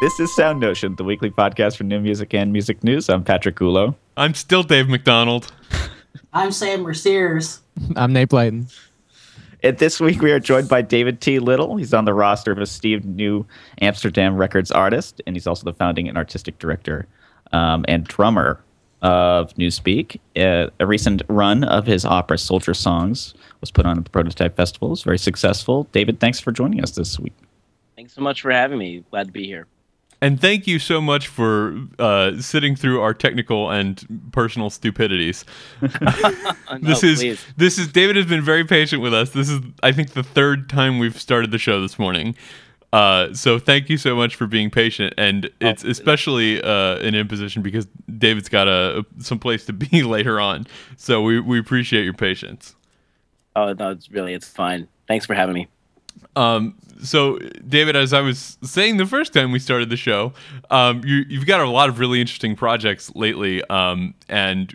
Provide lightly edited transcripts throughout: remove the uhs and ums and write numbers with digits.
This is SoundNotion, the weekly podcast for new music and music news. I'm Patrick Gulo. I'm still Dave McDonald. I'm Sam Merciers. I'm Nate Blayton. And this week we are joined by David T. Little. He's on the roster of Esteemed New Amsterdam Records artist, and he's also the founding and artistic director and drummer of Newspeak. A recent run of his opera Soldier Songs was put on at the Prototype Festival. It was very successful. David, thanks for joining us this week. Thanks so much for having me. Glad to be here. And thank you so much for sitting through our technical and personal stupidities. This is David has been very patient with us. This is, I think, the third time we've started the show this morning. So thank you so much for being patient, and it's especially an imposition because David's got some place to be later on. So we appreciate your patience. Oh no, it's fine. Thanks for having me. So David, as I was saying the first time we started the show, you've got a lot of really interesting projects lately, and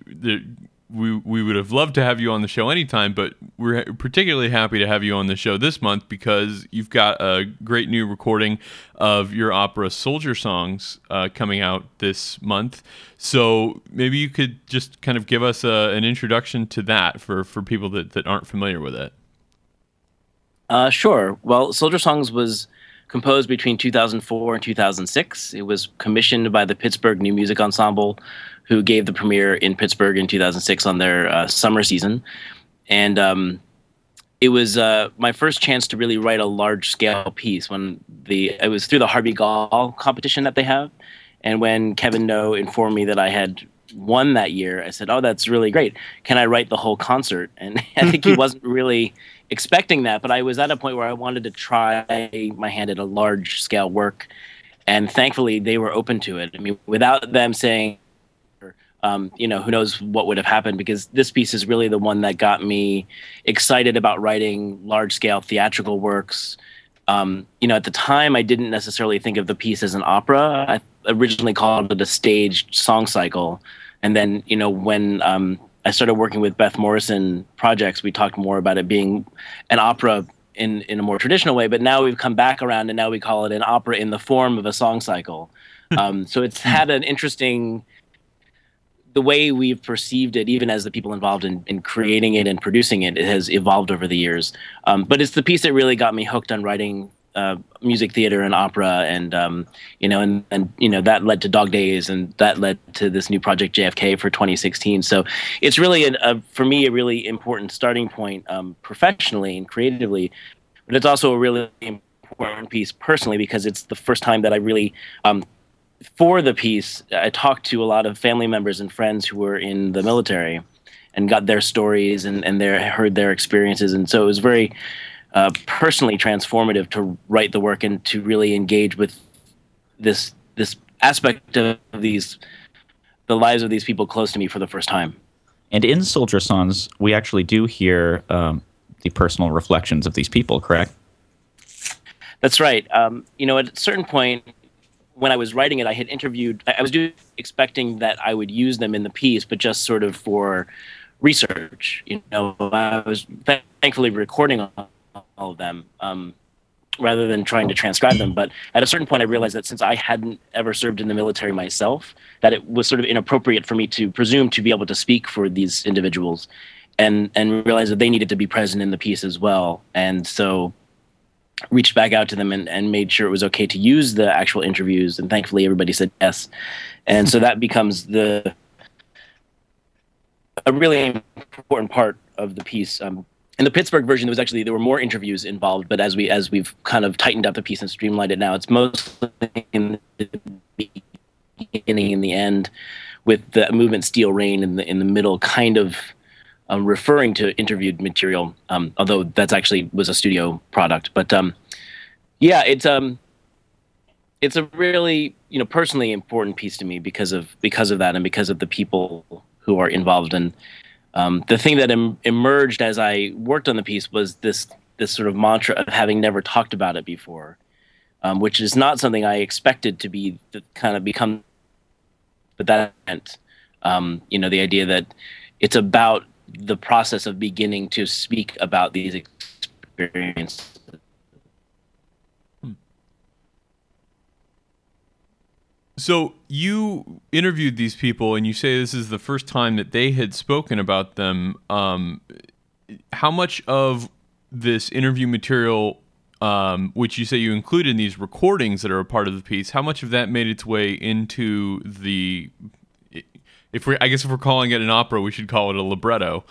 we would have loved to have you on the show anytime, but we're particularly happy to have you on the show this month because you've got a great new recording of your opera Soldier Songs coming out this month. So maybe you could just kind of give us an introduction to that for people that aren't familiar with it. Sure. Well, Soldier Songs was composed between 2004 and 2006. It was commissioned by the Pittsburgh New Music Ensemble, who gave the premiere in Pittsburgh in 2006 on their summer season. And it was my first chance to really write a large-scale piece. It was through the Harvey Gall competition that they have. And when Kevin No informed me that I had won that year, I said, "Oh, that's really great. Can I write the whole concert?" And I think he wasn't really expecting that, but I was at a point where I wanted to try my hand at a large scale work, and thankfully they were open to it. I mean, without them saying, who knows what would have happened, because this piece is really the one that got me excited about writing large scale theatrical works. At the time I didn't necessarily think of the piece as an opera. I originally called it a staged song cycle. And then, when I started working with Beth Morrison projects, we talked more about it being an opera in a more traditional way, but now we've come back around and now we call it an opera in the form of a song cycle. So it's had an interesting, the way we've perceived it, even as the people involved in creating it and producing it, it has evolved over the years. But it's the piece that really got me hooked on writing music theater and opera, and that led to Dog Days, and that led to this new project JFK for 2016. So it's really for me a really important starting point professionally and creatively, but it's also a really important piece personally because it's the first time that I really for the piece I talked to a lot of family members and friends who were in the military and got their stories and heard their experiences, and so it was very personally transformative to write the work and to really engage with this aspect of the lives of these people close to me for the first time. And in Soldier Songs, we actually do hear the personal reflections of these people, correct? That's right. At a certain point when I was writing it, I had interviewed, I was expecting that I would use them in the piece, but just sort of for research. I was thankfully recording all of them rather than trying to transcribe them. But at a certain point, I realized that since I hadn't ever served in the military myself, that it was sort of inappropriate for me to presume to be able to speak for these individuals, and realized that they needed to be present in the piece as well. And so reached back out to them and made sure it was okay to use the actual interviews. And thankfully, everybody said yes. And so that becomes a really important part of the piece. In the Pittsburgh version, there were more interviews involved, but as we've kind of tightened up the piece and streamlined it now, it's mostly in the beginning and the end, with the movement "Steel Rain" in the middle, kind of referring to interviewed material, although that's actually was a studio product. But it's a really personally important piece to me because of that and because of the people who are involved. And the thing that emerged as I worked on the piece was this sort of mantra of having never talked about it before, which is not something I expected to be kind of become. But that meant, the idea that it's about the process of beginning to speak about these experiences. So you interviewed these people, and you say this is the first time that they had spoken about them. How much of this interview material, which you say you included in these recordings that are a part of the piece, how much of that made its way into the? I guess if we're calling it an opera, we should call it a libretto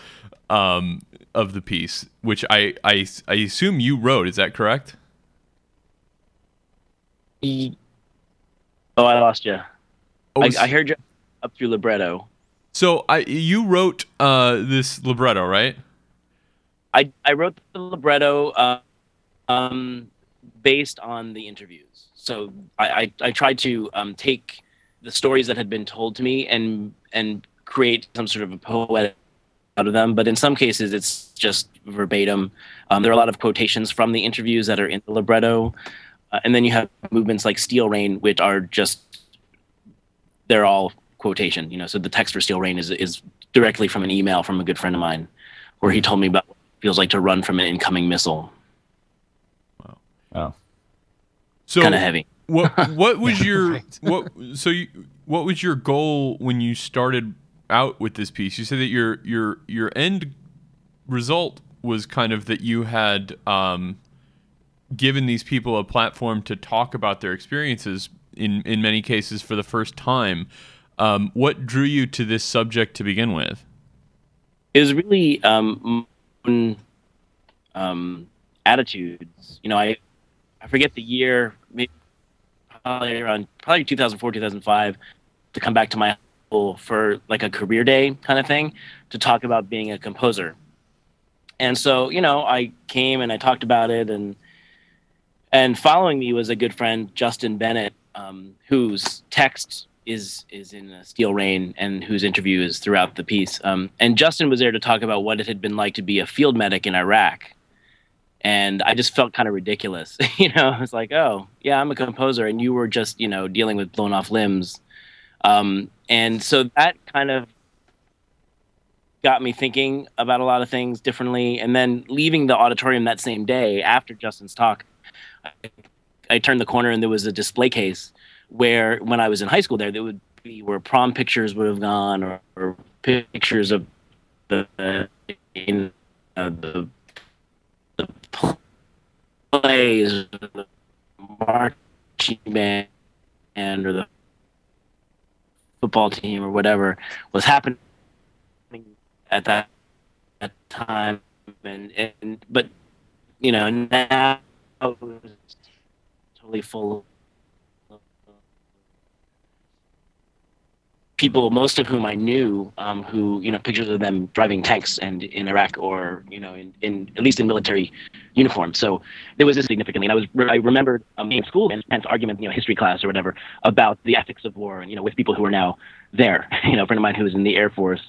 of the piece, which I assume you wrote. Is that correct? Oh, I lost you. Oh, I heard you up through libretto. So you wrote this libretto, right? I wrote the libretto based on the interviews. So I tried to take the stories that had been told to me and create some sort of a poetic out of them. But in some cases, it's just verbatim. There are a lot of quotations from the interviews that are in the libretto. And then you have movements like Steel Rain, which are just, they're all quotation, you know. So the text for Steel Rain is directly from an email from a good friend of mine where he told me about what it feels like to run from an incoming missile. Wow. Oh. So kind of heavy. What was your what was your goal when you started out with this piece? You said that your end result was kind of that you had given these people a platform to talk about their experiences in many cases for the first time. What drew you to this subject to begin with? It was really attitudes. You know, I forget the year, maybe probably 2004, 2005, to come back to my school for like a career day kind of thing to talk about being a composer. And so, you know, I came and I talked about it, and following me was a good friend, Justin Bennett, whose text is in Steel Rain and whose interview is throughout the piece. And Justin was there to talk about what it had been like to be a field medic in Iraq. And I just felt kind of ridiculous. You know, I was like, oh, yeah, I'm a composer, and you were just, you know, dealing with blown off limbs. And so that kind of got me thinking about a lot of things differently. And then leaving the auditorium that same day after Justin's talk, I turned the corner and there was a display case where, when I was in high school, there would be where prom pictures would have gone, or pictures of the plays, the marching band, or the football team, or whatever was happening at that time. But you know, now it was totally full of people, most of whom I knew, who, you know, pictures of them driving tanks and in Iraq, or, you know, in at least in military uniform. So there was this significantly, and I remembered in school and intense argument, you know, history class or whatever, about the ethics of war, and, you know, with people who are now there, you know, a friend of mine who was in the Air Force.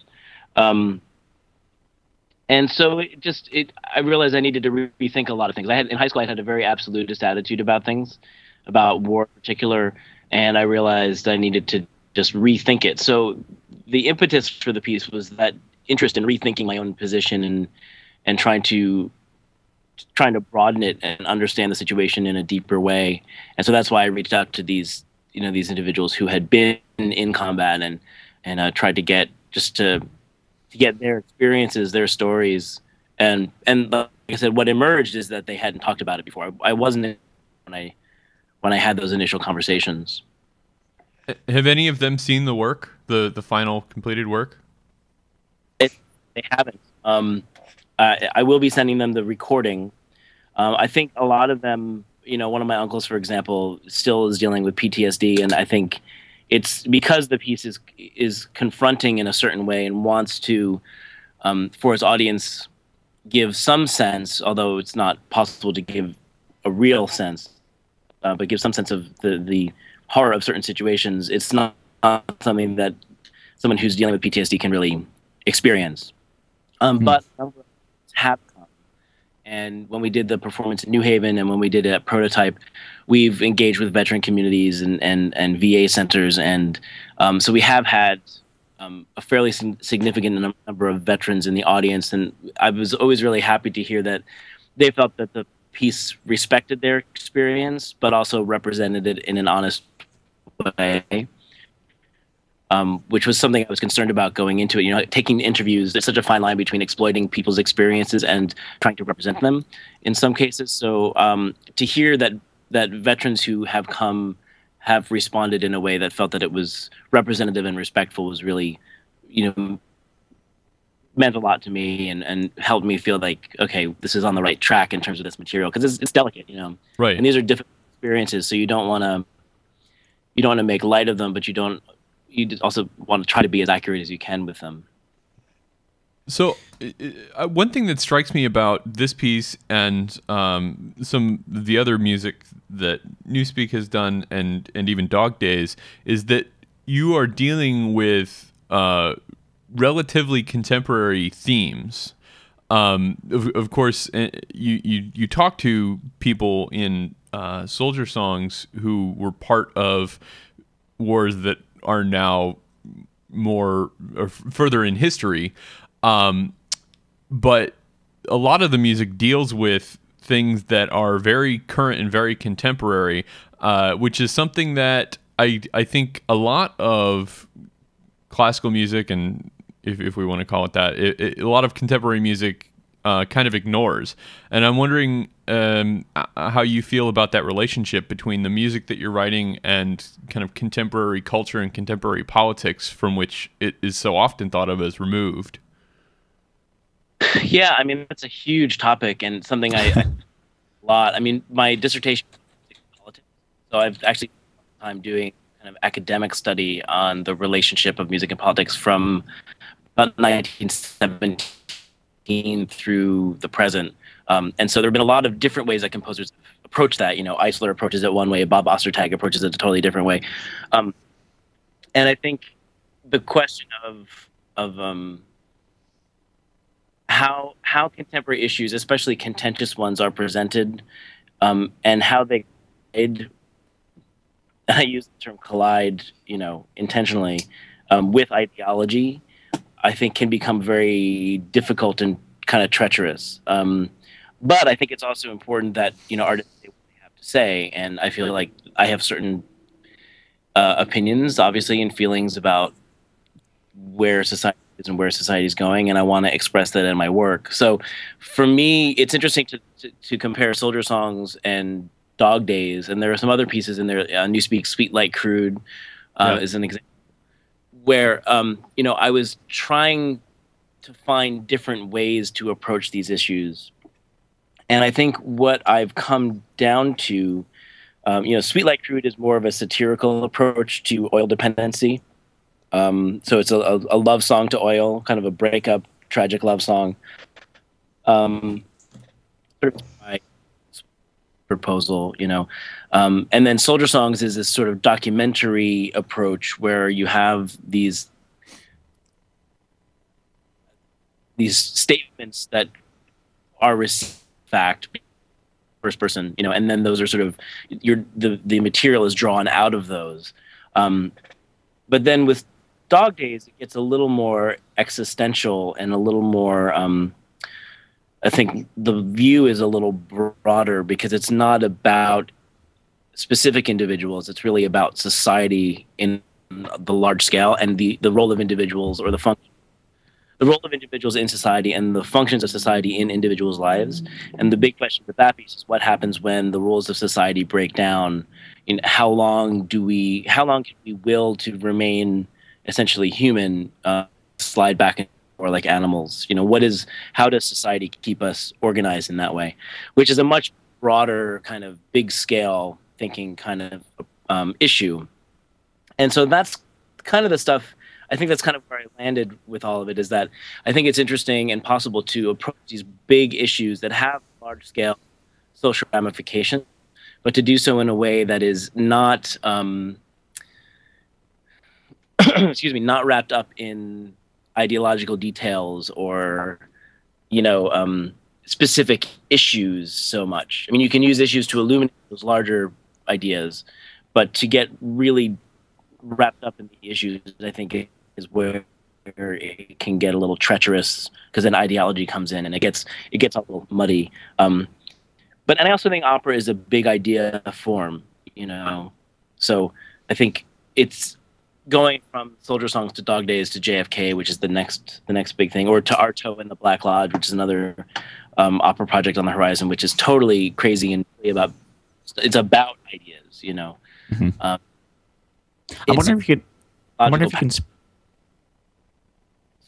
And so I realized I needed to rethink a lot of things. In high school, I had a very absolutist attitude about things, about war in particular, and I realized I needed to just rethink it. So the impetus for the piece was that interest in rethinking my own position and trying to broaden it and understand the situation in a deeper way. And so that's why I reached out to these individuals who had been in combat and tried to get their experiences, their stories, and like I said, what emerged is that they hadn't talked about it before. I wasn't when I had those initial conversations. Have any of them seen the work, the final completed work? They haven't. I will be sending them the recording. I think a lot of them, you know, one of my uncles, for example, still is dealing with PTSD, and I think it's because the piece is confronting in a certain way and wants to, for its audience, give some sense, although it's not possible to give a real sense, but give some sense of the horror of certain situations. It's not something that someone who's dealing with PTSD can really experience. But have come. And when we did the performance in New Haven and when we did it at Prototype, we've engaged with veteran communities and VA centers. And so we have had a fairly significant number of veterans in the audience. And I was always really happy to hear that they felt that the piece respected their experience, but also represented it in an honest way. which was something I was concerned about going into it. You know, taking interviews, there's such a fine line between exploiting people's experiences and trying to represent them in some cases. So to hear that veterans who have come have responded in a way that felt that it was representative and respectful was really, you know, meant a lot to me and helped me feel like, okay, this is on the right track in terms of this material, because it's delicate, you know. Right. And these are difficult experiences, so you don't want to make light of them, but you also want to try to be as accurate as you can with them. So one thing that strikes me about this piece and some of the other music that Newspeak has done and even Dog Days is that you are dealing with relatively contemporary themes. Of course, you talk to people in soldier songs who were part of wars that are now more or further in history. But a lot of the music deals with things that are very current and very contemporary, which is something that I think a lot of classical music, and if we want to call it that, a lot of contemporary music kind of ignores. And I'm wondering how you feel about that relationship between the music that you're writing and kind of contemporary culture and contemporary politics, from which it is so often thought of as removed. Yeah, I mean, that's a huge topic and something I a lot. I mean, my dissertation is politics, so I've actually spent time doing kind of academic study on the relationship of music and politics from about 1917 through the present. And so there have been a lot of different ways that composers approach that. You know, Eisler approaches it one way, Bob Ostertag approaches it a totally different way. And I think the question of how contemporary issues, especially contentious ones, are presented, and how they collide, I use the term collide, you know, intentionally, with ideology, I think can become very difficult and kind of treacherous. But I think it's also important that, you know, artists say what they have to say, and I feel like I have certain opinions, obviously, and feelings about where society is and where society is going, and I want to express that in my work. So for me, it's interesting to compare soldier songs and Dog Days, and there are some other pieces in there. Newspeak, Sweet Like Crude is an example where you know, I was trying to find different ways to approach these issues, and I think what I've come down to, you know, Sweet Like Crude is more of a satirical approach to oil dependency. So it's a love song to oil, kind of a breakup, tragic love song. Proposal, you know. And then Soldier Songs is this sort of documentary approach where you have these statements that are received fact, first person, you know, and then those are sort of the material is drawn out of those. But then with Dog Days, it gets a little more existential and a little more, I think the view is a little broader because it's not about specific individuals. It's really about society in the large scale and the role of individuals, or the role of individuals in society and the functions of society in individuals' lives. And the big question with that piece is what happens when the rules of society break down. In how long can we will to remain essentially human, slide back and forth like animals? You know, how does society keep us organized in that way? Which is a much broader kind of big scale thinking kind of issue. And so that's kind of the stuff, I think that's kind of where I landed with all of it, is that I think it's interesting and possible to approach these big issues that have large scale social ramifications, but to do so in a way that is not, excuse me, not wrapped up in ideological details or, you know, specific issues so much. I mean, you can use issues to illuminate those larger ideas, but to get really wrapped up in the issues, I think, is where it can get a little treacherous, because then ideology comes in and it gets a little muddy. And I also think opera is a big idea form, you know. So I think it's going from Soldier Songs to Dog Days to JFK, which is the next big thing, or to Arto and the Black Lodge, which is another opera project on the horizon, which is totally crazy and it's about ideas, you know. Mm-hmm. I'm wondering if you could. I'm wondering if you can.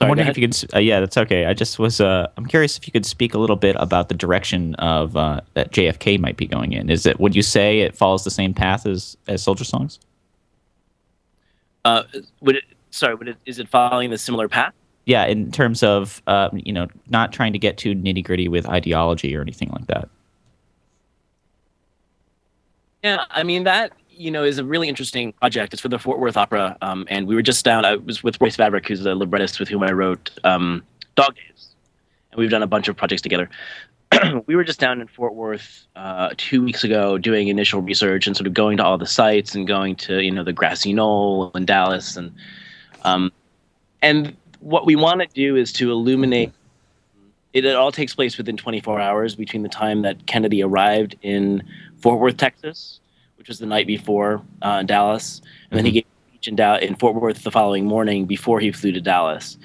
I'm wondering if you could. Yeah, that's okay. I just was. I'm curious if you could speak a little bit about the direction of that JFK might be going in. Is it? Would you say it follows the same path as Soldier Songs? Is it following the similar path? Yeah, in terms of not trying to get too nitty gritty with ideology or anything like that. Yeah, I mean that is a really interesting project. It's for the Fort Worth Opera, and we were just down. I was with Royce Vabrick, who's the librettist with whom I wrote Dog Days, and we've done a bunch of projects together. We were just down in Fort Worth 2 weeks ago doing initial research and sort of going to all the sites and going to the grassy knoll in Dallas, and what we want to do is to illuminate. It all takes place within 24 hours between the time that Kennedy arrived in Fort Worth, Texas, which was the night before Dallas, and then he gave a speech in Fort Worth the following morning before he flew to Dallas.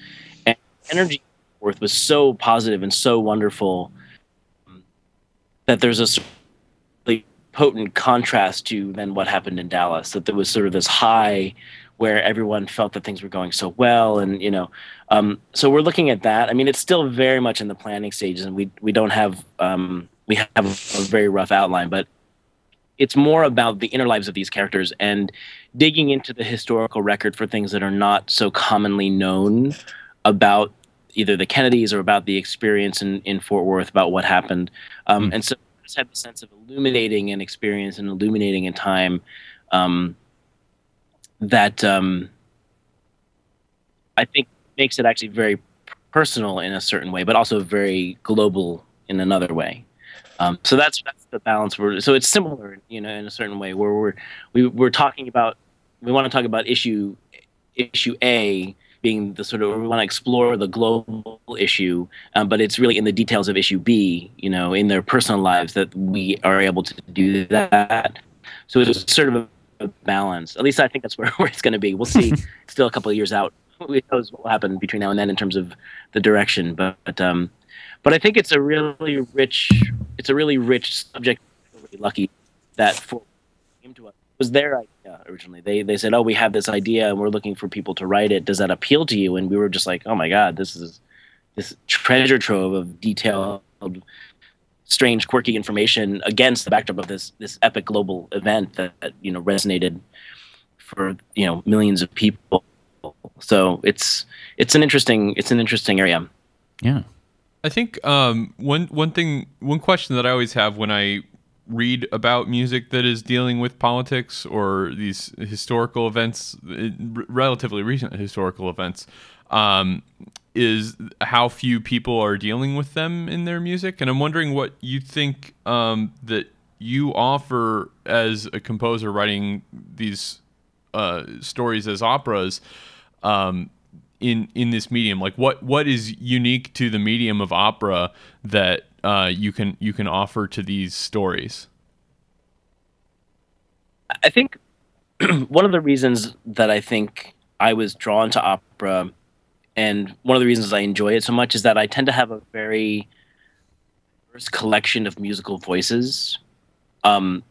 And the energy in Fort Worth was so positive and so wonderful that there's a really potent contrast to then what happened in Dallas, that there was sort of this high where everyone felt that things were going so well, and so we're looking at that. I mean, it's still very much in the planning stages, and we don't have we have a very rough outline, but it's more about the inner lives of these characters and digging into the historical record for things that are not so commonly known about either the Kennedys or about the experience in Fort Worth, about what happened, and so I just had the sense of illuminating an experience and illuminating a time. That I think makes it actually very personal in a certain way, but also very global in another way. So that's the balance. So it's similar, in a certain way, where we're talking about, we want to talk about issue A being the sort of, we want to explore the global issue, but it's really in the details of issue B, in their personal lives, that we are able to do that. So it's sort of a balance. At least I think that's where it's going to be. We'll see. Still a couple of years out. Who knows what will happen between now and then in terms of the direction. But I think it's a really rich subject. We're really lucky that came to us. It was their idea originally. They said, "Oh, we have this idea and we're looking for people to write it. Does that appeal to you?" And we were just like, "Oh my God, this is this treasure trove of detailed, strange, quirky information against the backdrop of this epic global event that resonated for millions of people." So it's an interesting area. Yeah, I think one question that I always have when I read about music that is dealing with politics or these historical events, relatively recent historical events, is how few people are dealing with them in their music. And I'm wondering what you think that you offer as a composer writing these stories as operas in this medium. Like what is unique to the medium of opera that you can offer to these stories? I think one of the reasons that I think I was drawn to opera, and one of the reasons I enjoy it so much, is that I tend to have a very diverse collection of musical voices. To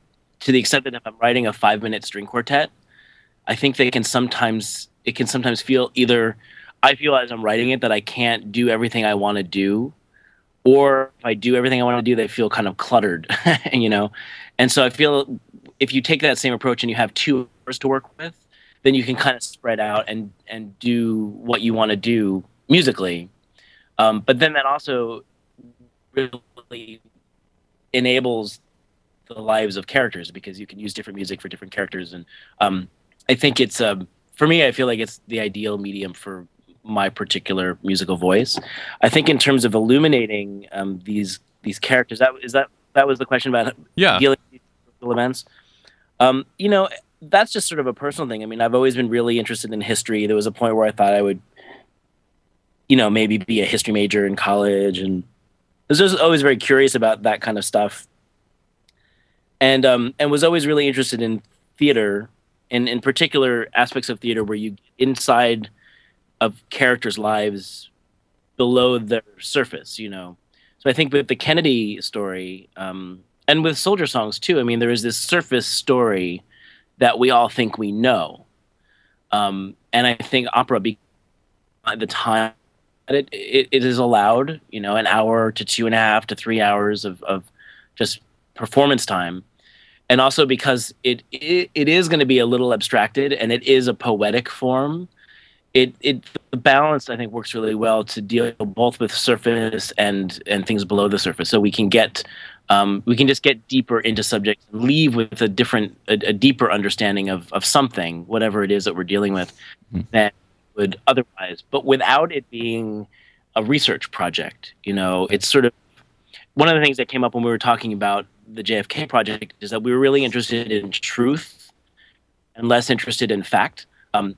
the extent that if I'm writing a 5-minute string quartet, I think it can sometimes feel either I feel as I'm writing it that I can't do everything I want to do, or if I do everything I want to do, they feel kind of cluttered, And so I feel if you take that same approach and you have 2 hours to work with, then you can kind of spread out and do what you want to do musically. But then that also really enables the lives of characters, because you can use different music for different characters. And I think it's, for me, I feel like it's the ideal medium for my particular musical voice. I think in terms of illuminating these characters, that was the question about dealing with these historical events. That's just sort of a personal thing. I mean, I've always been really interested in history. There was a point where I thought I would, maybe be a history major in college, and I was just always very curious about that kind of stuff. And was always really interested in theater, and in particular aspects of theater where you get inside of characters' lives below their surface, So I think with the Kennedy story, and with Soldier Songs too, I mean, there is this surface story that we all think we know. And I think opera, at the time, it is allowed, an hour to 2.5 to 3 hours of just performance time. And also because it is going to be a little abstracted and it is a poetic form, the balance I think works really well to deal both with surface and things below the surface. So we can just get deeper into subjects and leave with a deeper understanding of something, whatever it is that we're dealing with, than would otherwise. But without it being a research project, it's sort of one of the things that came up when we were talking about the JFK project is that we were really interested in truth and less interested in fact.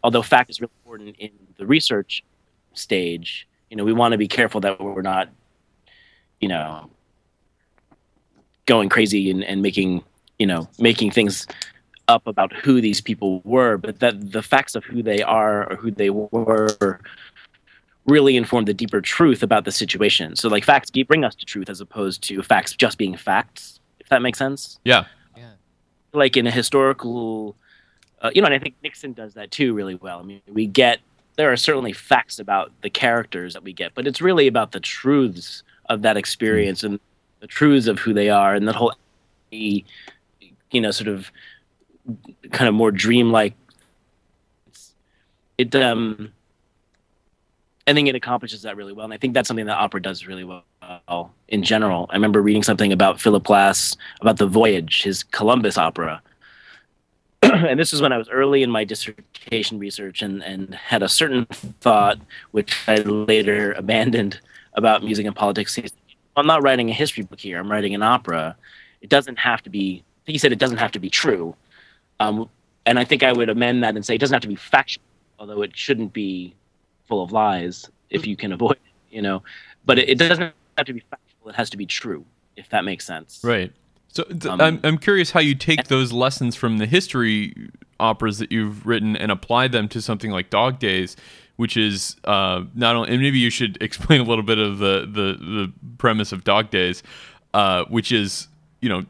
Although fact is really important in the research stage, we want to be careful that we're not, going crazy and making things up about who these people were, but that the facts of who they are or who they were really inform the deeper truth about the situation. So like facts bring us to truth as opposed to facts just being facts, if that makes sense. Yeah. Like in a historical, and I think Nixon does that too really well. I mean, there are certainly facts about the characters that we get, but it's really about the truths of that experience and the truths of who they are, and that whole, sort of kind of more dreamlike. I think it accomplishes that really well, and I think that's something that opera does really well in general. I remember reading something about Philip Glass about The Voyage, his Columbus opera. And this is when I was early in my dissertation research and had a certain thought, which I later abandoned, about music and politics. I'm not writing a history book here. I'm writing an opera. It doesn't have to be, he said it doesn't have to be true. And I think I would amend that and say it doesn't have to be factual, although it shouldn't be full of lies if you can avoid it, But it doesn't have to be factual. It has to be true, if that makes sense. Right. So I'm curious how you take those lessons from the history operas that you've written and apply them to something like Dog Days, which is not only, and maybe you should explain a little bit of the premise of Dog Days, which is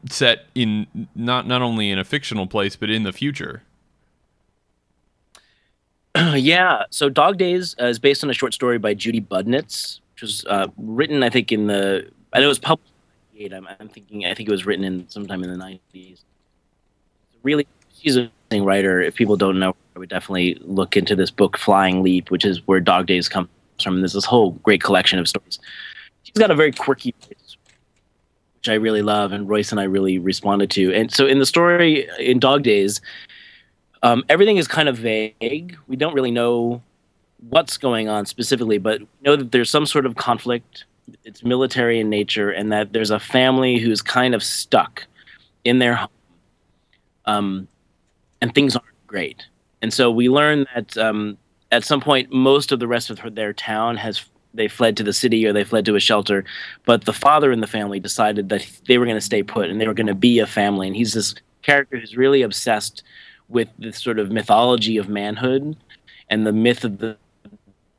set in not only in a fictional place but in the future. Yeah. So Dog Days is based on a short story by Judy Budnitz, which was written, I think, I know it was published. I think it was written in sometime in the 90s. Really, she's a amazing writer. If people don't know, I would definitely look into this book, Flying Leap, which is where Dog Days comes from. And there's this whole great collection of stories. She's got a very quirky voice, which I really love, and Royce and I really responded to. And so in the story, in Dog Days, everything is kind of vague. We don't really know what's going on specifically, but we know that there's some sort of conflict. It's military in nature, and that there's a family who's kind of stuck in their home, and things aren't great. And so we learn that at some point, most of the rest of their town they fled to the city or they fled to a shelter, but the father in the family decided that they were going to stay put and they were going to be a family. And he's this character who's really obsessed with this sort of mythology of manhood and the myth of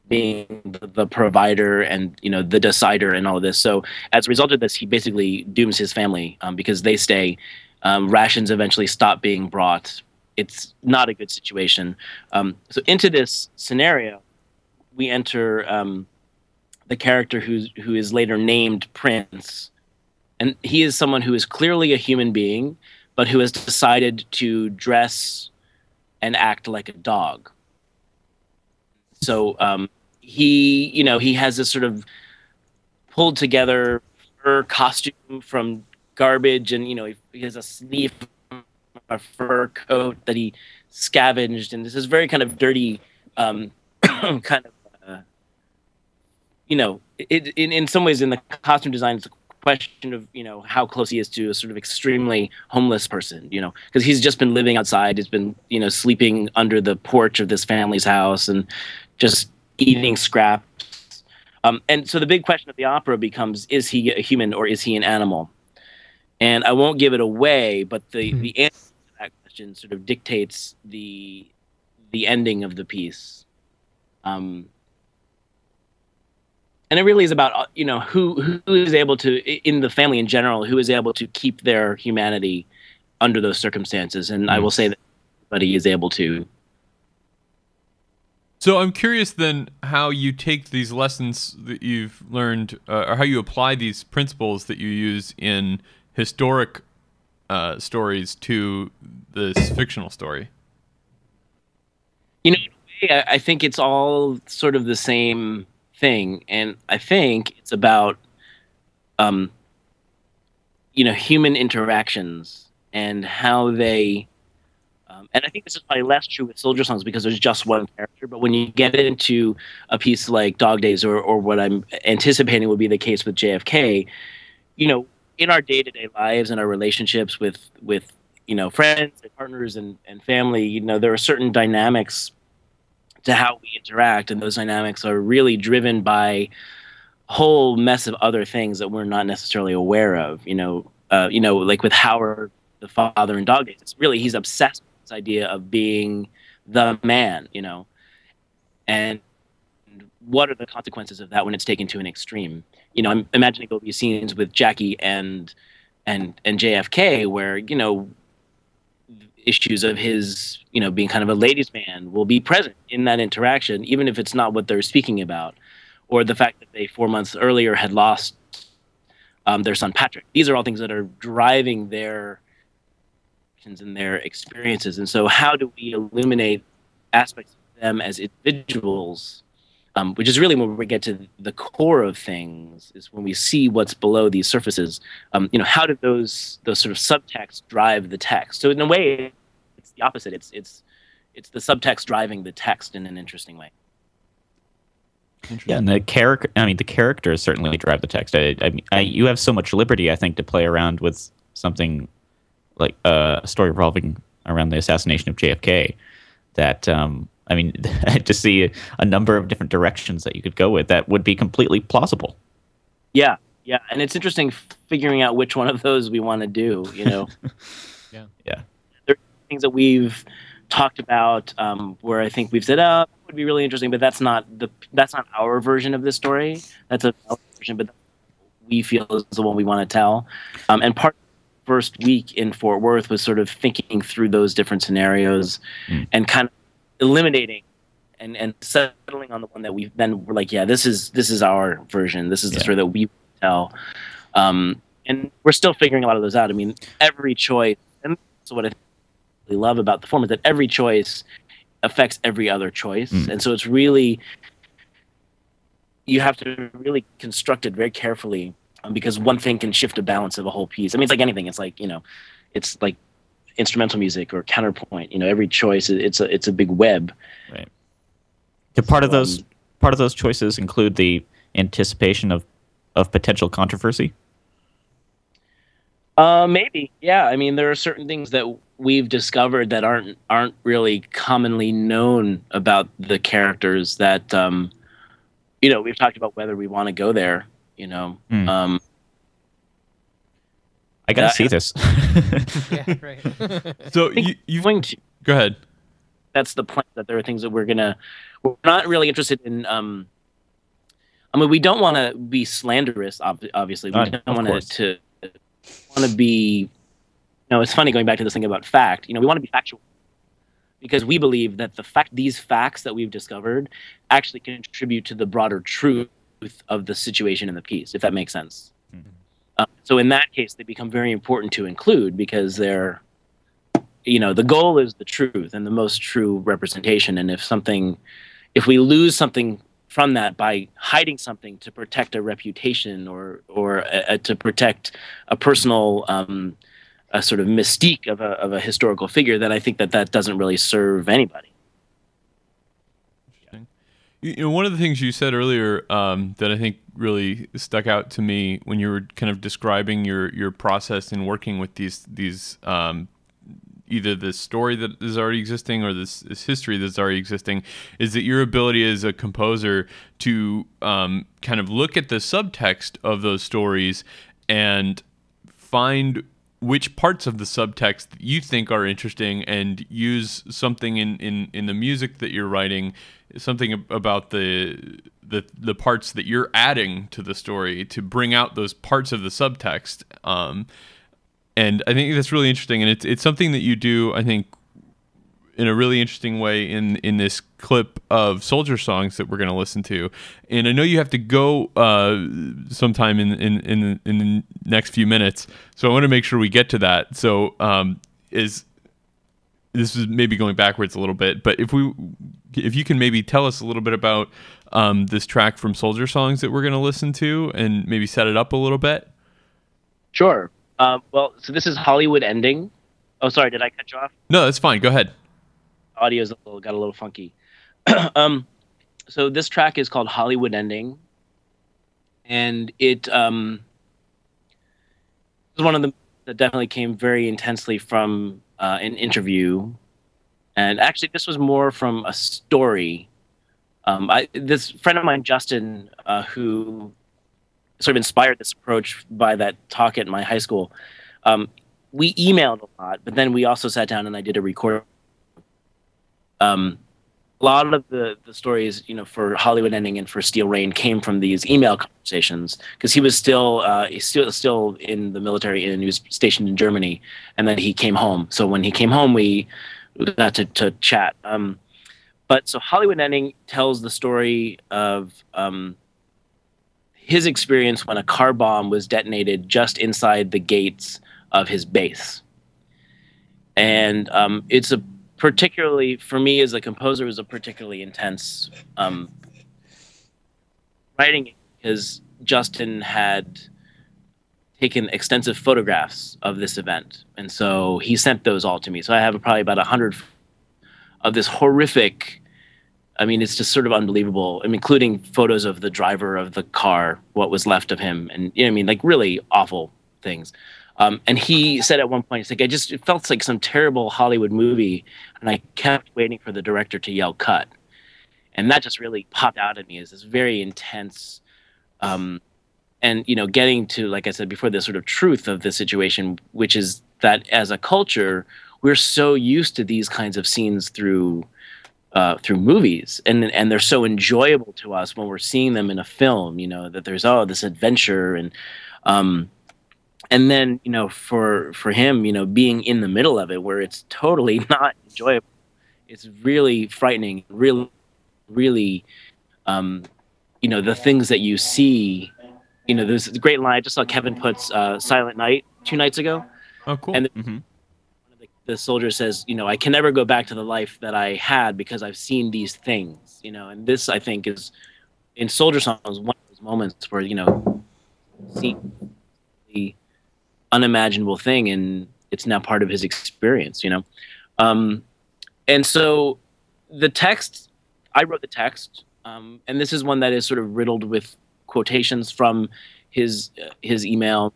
being the provider and the decider and all of this. So as a result of this, he basically dooms his family because they stay. Rations eventually stop being brought. It's not a good situation. So into this scenario, we enter the character who is later named Prince, and he is someone who is clearly a human being, but who has decided to dress and act like a dog. So he has this sort of pulled together fur costume from garbage, and he has a sleeve of a fur coat that he scavenged, and this is very kind of dirty, kind of in some ways in the costume design it's a question of how close he is to a sort of extremely homeless person, because he's just been living outside. He's been sleeping under the porch of this family's house and just eating scraps. And so the big question of the opera becomes, is he a human or is he an animal? And I won't give it away, but the answer to that question sort of dictates the ending of the piece. And it really is about, you know, who is able to, in the family in general, who is able to keep their humanity under those circumstances. And I will say that everybody is able to. So I'm curious then how you take these lessons that you've learned, or how you apply these principles that you use in historic stories to this fictional story. You know, in a way, I think it's all sort of the same thing, and I think it's about, you know, human interactions and how they. And I think this is probably less true with Soldier Songs because there's just one character. But when you get into a piece like Dog Days or what I'm anticipating will be the case with JFK, you know, in our day-to-day lives and our relationships with you know, friends and partners and family, you know, there are certain dynamics to how we interact, and those dynamics are really driven by a whole mess of other things that we're not necessarily aware of. You know, like with Howard, the father in Dog Days, it's really, he's obsessed with this idea of being the man, you know, and what are the consequences of that when it's taken to an extreme? You know, I'm imagining there'll be scenes with Jackie and JFK where, you know, issues of his, you know, being kind of a ladies' man will be present in that interaction, even if it's not what they're speaking about, or the fact that they 4 months earlier had lost their son Patrick. These are all things that are driving their actions and their experiences. And so how do we illuminate aspects of them as individuals, which is really when we get to the core of things, is when we see what's below these surfaces. You know, how do those sort of subtexts drive the text? So in a way, it's the opposite. It's the subtext driving the text in an interesting way. Yeah, and the characters certainly drive the text. You have so much liberty, I think, to play around with something like a story revolving around the assassination of JFK. That I mean, to see a number of different directions that you could go with that would be completely plausible. Yeah, and it's interesting figuring out which one of those we want to do. You know, yeah. There are things that we've talked about where I think we've said, "Oh, that would be really interesting," but that's not our version of this story. That's a version, but we feel is the one we want to tell. And part of the first week in Fort Worth was sort of thinking through those different scenarios and kind of eliminating and settling on the one that we then were like, yeah, this is our version. This is the story that we tell. And we're still figuring a lot of those out. I mean, every choice, and so what I really love about the form is that every choice affects every other choice. And so it's really, you have to really construct it very carefully because one thing can shift the balance of a whole piece. I mean, it's like anything. It's like, you know, it's like instrumental music or counterpoint. You know, every choice, it's a big web. Right. Do part of those choices include the anticipation of potential controversy? Maybe, yeah. I mean, there are certain things that we've discovered that aren't really commonly known about the characters that you know, we've talked about whether we want to go there. You know, I gotta see this. Yeah, right. So you're going to go ahead. That's the plan. That there are things that we're not really interested in. I mean, we don't want to be slanderous. Obviously, we don't want to be. You know, it's funny going back to this thing about fact. You know, we want to be factual because we believe that these facts that we've discovered actually contribute to the broader truth of the situation in the piece, if that makes sense. So in that case, they become very important to include because they're, you know, the goal is the truth and the most true representation. And if we lose something from that by hiding something to protect a reputation or to protect a personal a sort of mystique of a historical figure, then I think that doesn't really serve anybody. You know, one of the things you said earlier that I think really stuck out to me when you were kind of describing your process in working with these either this story that is already existing or this history that's already existing, is that your ability as a composer to kind of look at the subtext of those stories and find which parts of the subtext that you think are interesting, and use something in the music that you're writing, something about the parts that you're adding to the story to bring out those parts of the subtext. And I think that's really interesting, and it's something that you do, I think, in a really interesting way in this clip of Soldier Songs that we're going to listen to. And I know you have to go sometime in the next few minutes, so I want to make sure we get to that. So this is maybe going backwards a little bit, but if you can maybe tell us a little bit about this track from Soldier Songs that we're going to listen to, and maybe set it up a little bit. Sure. Well, so this is Hollywood Ending. Oh, sorry, did I cut you off? No, that's fine. Go ahead. Audio's got a little funky. So this track is called Hollywood Ending, and it was one of them that definitely came very intensely from an interview, and actually this was more from a story. This friend of mine, Justin, who sort of inspired this approach by that talk at my high school, we emailed a lot, but then we also sat down and I did a recording. A lot of the stories, for Hollywood Ending and for Steel Rain came from these email conversations, because he was still in the military, and he was stationed in Germany, and then he came home. So when he came home, we got to chat. But so Hollywood Ending tells the story of his experience when a car bomb was detonated just inside the gates of his base. And it's a particularly, for me as a composer, was a particularly intense writing, because Justin had taken extensive photographs of this event, and so he sent those all to me. So I have probably about 100 of this horrific, it's just sort of unbelievable, including photos of the driver of the car, what was left of him, and like really awful things. And he said at one point, it felt like some terrible Hollywood movie, and I kept waiting for the director to yell cut. And that just really popped out at me as this very intense, and getting to, like I said before, the sort of truth of the situation, which is that as a culture, we're so used to these kinds of scenes through movies, and they're so enjoyable to us when we're seeing them in a film, that there's this adventure, and then, for him, being in the middle of it, where it's totally not enjoyable, it's really frightening, really, really, the things that you see, there's a great line. I just saw Kevin Putt's Silent Night 2 nights ago. Oh, cool. And the soldier says, I can never go back to the life that I had because I've seen these things, and this, I think, is, in Soldier Songs, one of those moments where, see the unimaginable thing, and it's now part of his experience, and so the text, I wrote the text, and this is one that is sort of riddled with quotations from his email,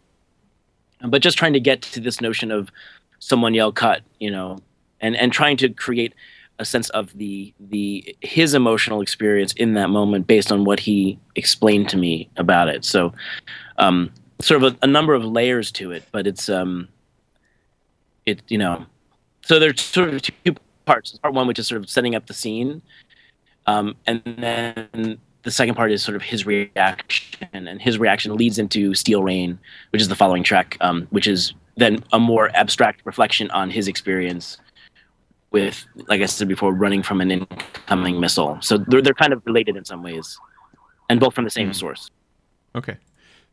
but just trying to get to this notion of someone yell cut, and trying to create a sense of his emotional experience in that moment based on what he explained to me about it. So sort of a number of layers to it, but it's so there's sort of 2 parts. Part 1, which is sort of setting up the scene, and then the second part is sort of his reaction, and his reaction leads into Steel Rain, which is the following track, which is then a more abstract reflection on his experience with, like I said before, running from an incoming missile. So they're kind of related in some ways, and both from the same source. Okay.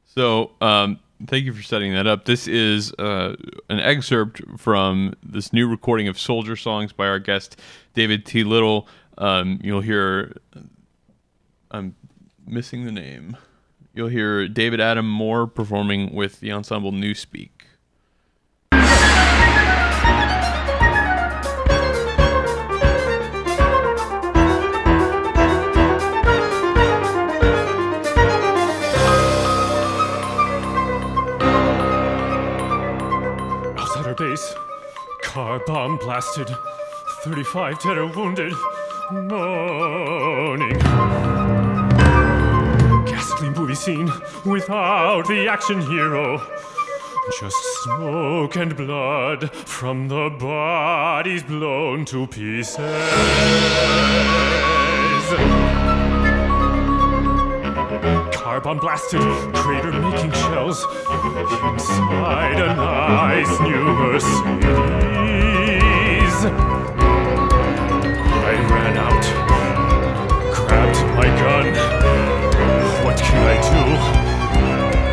So thank you for setting that up. This is an excerpt from this new recording of Soldier Songs by our guest, David T. Little. You'll hear, I'm missing the name. You'll hear David Adam Moore performing with the ensemble Newspeak. Base. Car bomb blasted. 35 dead or wounded. Moaning. Ghastly movie scene without the action hero. Just smoke and blood from the bodies blown to pieces. Carbon blasted, crater making shells inside a nice new Mercedes. I ran out, grabbed my gun. What can I do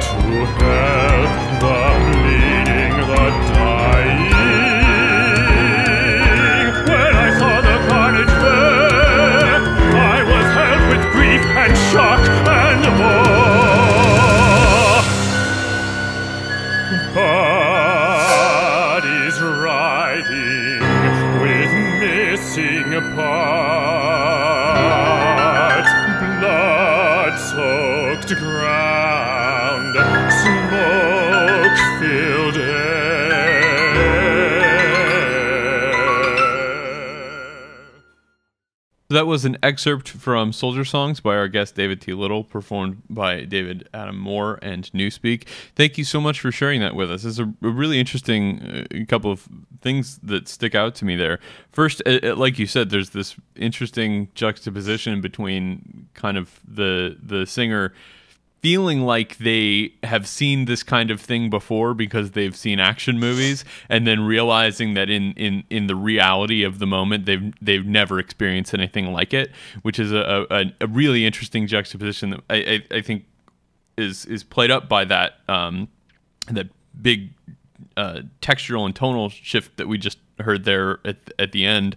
to help the bleeding, the dying? When I saw the carnage there, I was held with grief and shock and more. Bodies writhing with missing parts, blood-soaked ground, smoke-filled air. That was an excerpt from Soldier Songs by our guest David T. Little, performed by David Adam Moore and Newspeak. Thank you so much for sharing that with us. There's a really interesting couple of things that stick out to me there. First, like you said, there's this interesting juxtaposition between kind of the singer feeling like they have seen this kind of thing before because they've seen action movies, and then realizing that in the reality of the moment they've never experienced anything like it, which is a really interesting juxtaposition that I think is played up by that that big textural and tonal shift that we just heard there at the end.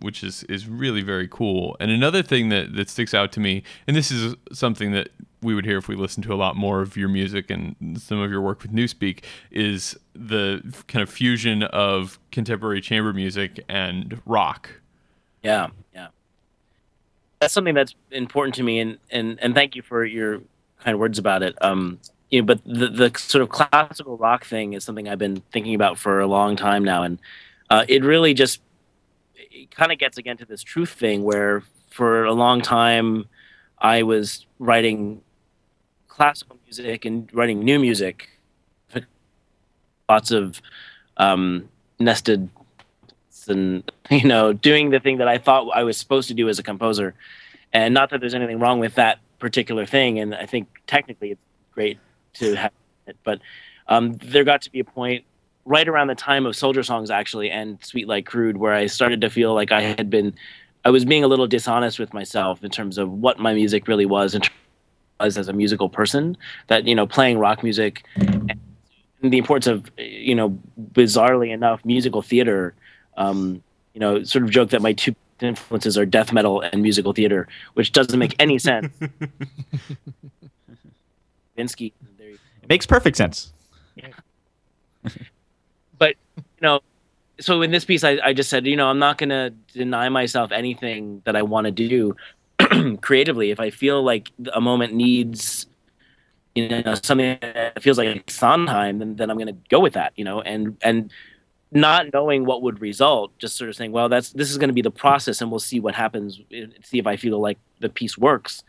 Which is really very cool. And another thing that sticks out to me, and this is something that we would hear if we listened to a lot more of your music and some of your work with Newspeak, is the kind of fusion of contemporary chamber music and rock. Yeah. That's something that's important to me, and thank you for your kind words about it. But the sort of classical rock thing is something I've been thinking about for a long time now, and it really just kind of gets again to this truth thing where for a long time I was writing classical music and writing new music, lots of nested and doing the thing that I thought I was supposed to do as a composer. And not that there's anything wrong with that particular thing, and I think technically it's great to have it, but there got to be a point right around the time of Soldier Songs, actually, and Sweet Like Crude, where I started to feel like I was being a little dishonest with myself in terms of what my music really was as a musical person. That, playing rock music and the importance of, bizarrely enough, musical theater. Sort of joke that my two influences are death metal and musical theater, which doesn't make any sense. Vinsky. It makes perfect sense. But, so in this piece, I just said, I'm not going to deny myself anything that I want to do creatively. If I feel like a moment needs, something that feels like Sondheim, then I'm going to go with that, and not knowing what would result, just sort of saying, well, this is going to be the process, and we'll see what happens, see if I feel like the piece works.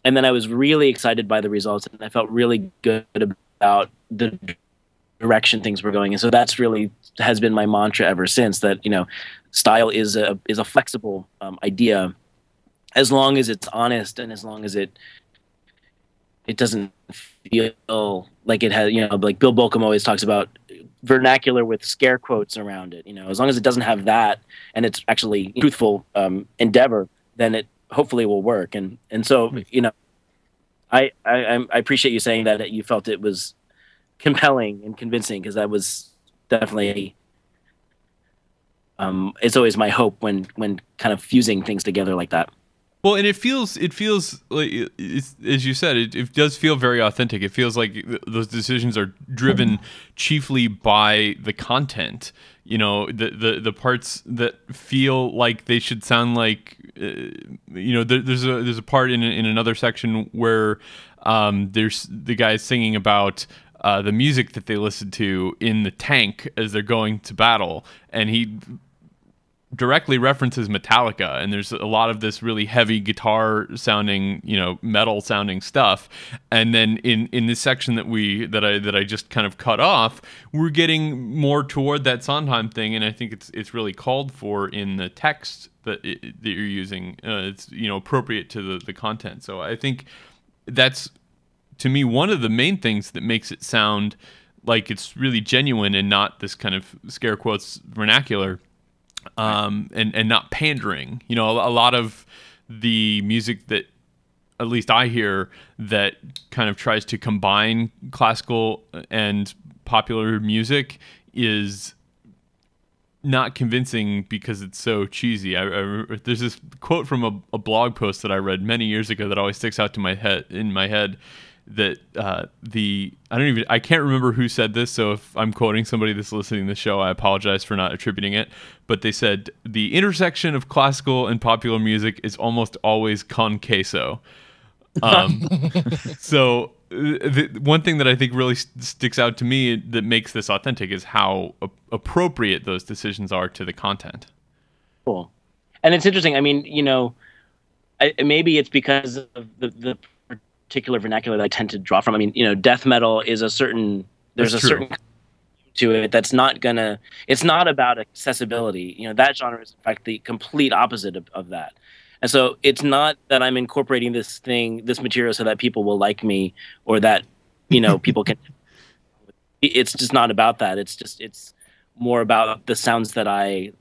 And then I was really excited by the results, and I felt really good about the direction things were going. And so that's really has been my mantra ever since, that, style is a flexible idea, as long as it's honest and as long as it doesn't feel like it has, like Bill Bolcom always talks about vernacular with scare quotes around it. As long as it doesn't have that and it's actually truthful endeavor, then it hopefully will work. And so, I appreciate you saying that you felt it was compelling and convincing, because that was definitely it's always my hope when kind of fusing things together like that. Well, and it feels like, as you said, it does feel very authentic. It feels like those decisions are driven chiefly by the content. The parts that feel like they should sound like, there's a part in another section where there's the guy singing about the music that they listen to in the tank as they're going to battle, and he directly references Metallica, and there's a lot of this really heavy guitar sounding, metal sounding stuff. And then in this section that I just kind of cut off, we're getting more toward that Sondheim thing, and I think it's really called for in the text that you're using. It's appropriate to the content. So I think that's, to me, one of the main things that makes it sound like it's really genuine and not this kind of scare quotes vernacular. And not pandering. A lot of the music that at least I hear that kind of tries to combine classical and popular music is not convincing because it's so cheesy. There's this quote from a blog post that I read many years ago that always sticks out to in my head. That I can't remember who said this, so if I'm quoting somebody that's listening to the show, I apologize for not attributing it. But they said the intersection of classical and popular music is almost always con queso. So one thing that I think really sticks out to me that makes this authentic is how appropriate those decisions are to the content. Cool, and it's interesting. I mean, maybe it's because of the particular vernacular that I tend to draw from. I mean, death metal is certain to it that's not gonna. It's not about accessibility. That genre is in fact the complete opposite of that. And so it's not that I'm incorporating this material so that people will like me or that people can. It's just not about that. It's more about the sounds that I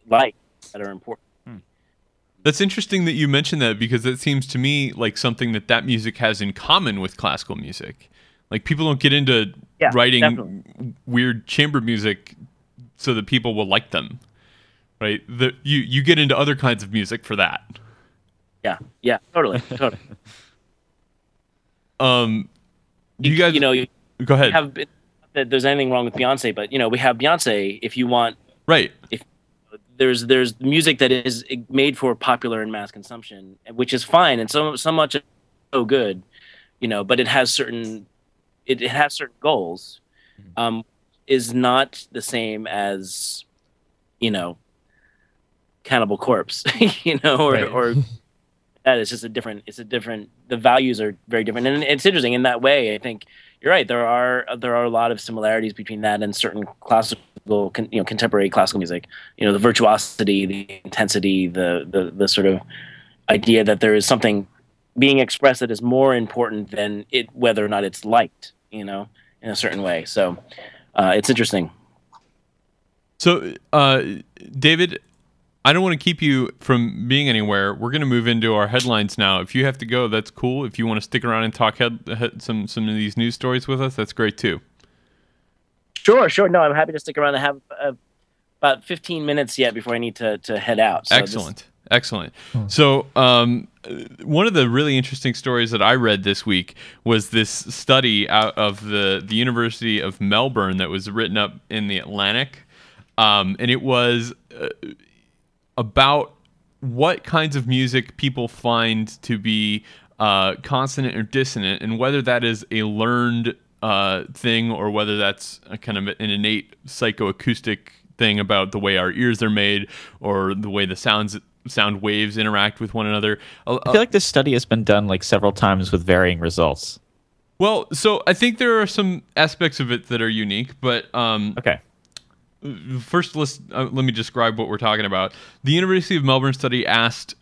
like that are important. That's interesting that you mentioned that, because it seems to me like something that music has in common with classical music. Like, people don't get into writing definitely weird chamber music so that people will like them, right? You get into other kinds of music for that. Yeah, totally. You guys, go ahead. There's anything wrong with Beyonce, but we have Beyonce if you want. Right. If there's music that is made for popular and mass consumption, which is fine, and so much is so good, but it has certain goals, is not the same as Cannibal Corpse, or that is just a different. The values are very different, and it's interesting in that way. I think you're right. There are a lot of similarities between that and certain classical, contemporary classical music. The virtuosity, the intensity, the sort of idea that there is something being expressed that is more important than whether or not it's liked, in a certain way. So it's interesting. So, David, I don't want to keep you from being anywhere. We're going to move into our headlines now. If you have to go, that's cool. If you want to stick around and talk some of these news stories with us, that's great too. Sure. No, I'm happy to stick around. I have about 15 minutes yet before I need to head out. So Excellent. So one of the really interesting stories that I read this week was this study out of the University of Melbourne that was written up in the Atlantic. And it was about what kinds of music people find to be consonant or dissonant, and whether that is a learned thing or whether that's a kind of an innate psychoacoustic thing about the way our ears are made or the way the sound waves interact with one another. I feel like this study has been done like several times with varying results. Well, so I think there are some aspects of it that are unique, but okay. First, let me describe what we're talking about. The University of Melbourne study asked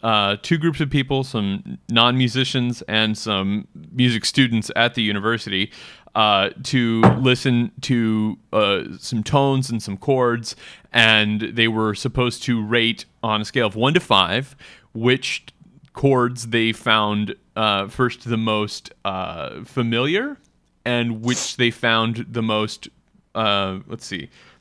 two groups of people, some non-musicians and some music students at the university, to listen to some tones and some chords, and they were supposed to rate on a scale of 1 to 5 which chords they found first the most familiar and which they found the most,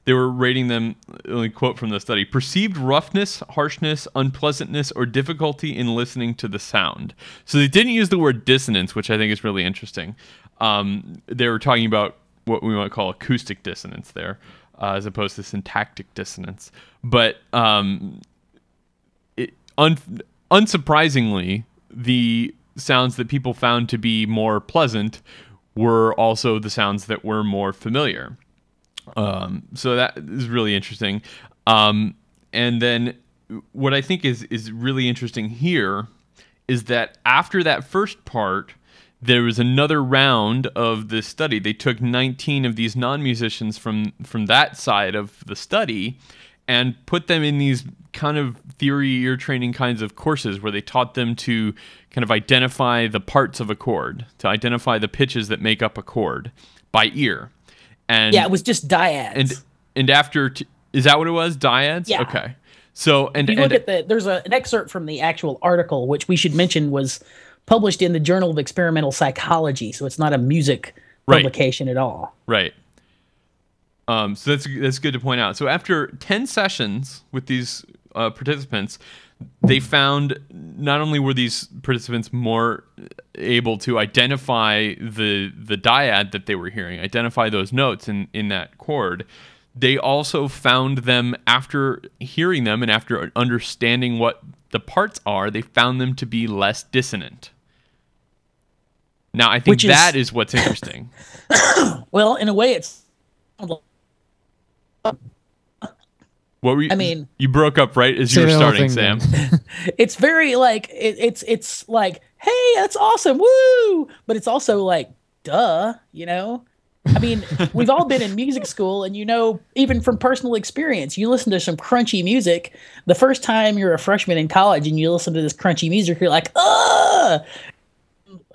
they were rating them, let me quote from the study, perceived roughness, harshness, unpleasantness, or difficulty in listening to the sound. So they didn't use the word dissonance, which I think is really interesting. They were talking about what we might call acoustic dissonance there, as opposed to syntactic dissonance. But unsurprisingly, the sounds that people found to be more pleasant were also the sounds that were more familiar. So that is really interesting. And then what I think is really interesting here is that after that first part, there was another round of the study. They took 19 of these non-musicians from that side of the study and put them in these kind of theory ear training kinds of courses where they taught them to kind of identify the parts of a chord, to identify the pitches that make up a chord by ear. And yeah, it was just dyads. And after, is that what it was? Dyads? Yeah. Okay. So, and if you look at there's an excerpt from the actual article, which we should mention was published in the Journal of Experimental Psychology, so it's not a music publication at all. Right. So that's good to point out. So after 10 sessions with these participants, they found not only were these participants more able to identify the dyad that they were hearing, identify those notes in that chord, they also found them, after hearing them and after understanding what the parts are, they found them to be less dissonant. Now, I think that is what's interesting. Well, in a way, it's... What were you? I mean, you broke up right as you were starting, Sam. It's very like it's like, hey, that's awesome, woo! But it's also like, duh, you know. I mean, we've all been in music school, and you know, even from personal experience, you listen to some crunchy music. The first time you're a freshman in college and you listen to this crunchy music, you're like, ugh!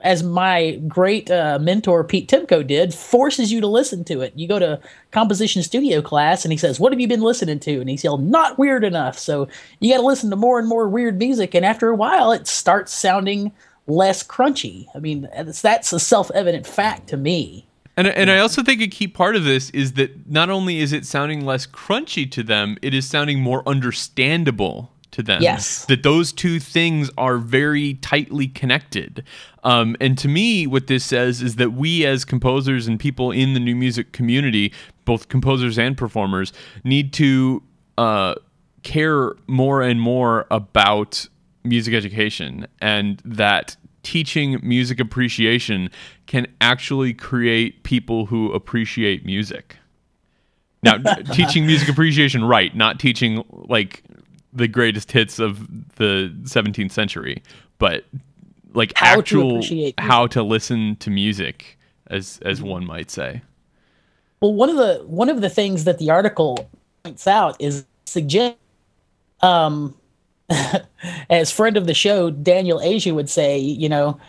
As my great mentor, Pete Timko, did, forces you to listen to it. You go to composition studio class, and he says, what have you been listening to? And he's yelled, not weird enough. So you got to listen to more and more weird music, and after a while, it starts sounding less crunchy. I mean, that's a self-evident fact to me. And I also think a key part of this is that not only is it sounding less crunchy to them, it is sounding more understandable to them. Yes. That those two things are very tightly connected. And to me, what this says is that we as composers and people in the new music community, both composers and performers, need to care more and more about music education, and that teaching music appreciation can actually create people who appreciate music. Now, teaching music appreciation right, not teaching like the greatest hits of the 17th century, but like how to listen to music, as one might say. Well, one of the things that the article points out is suggest, as friend of the show Daniel Asia would say, you know,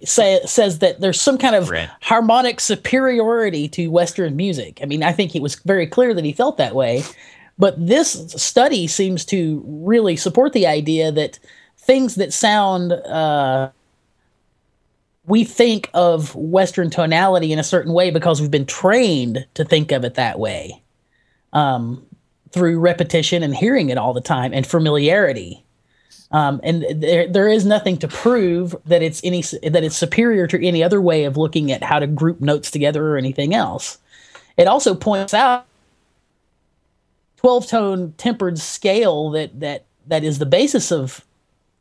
says that there's some kind of harmonic superiority to Western music. I mean, I think it was very clear that he felt that way, but this study seems to really support the idea that things that sound, we think of Western tonality in a certain way because we've been trained to think of it that way. Through repetition and hearing it all the time and familiarity. And there is nothing to prove that it's superior to any other way of looking at how to group notes together or anything else. It also points out 12-tone tempered scale that is the basis of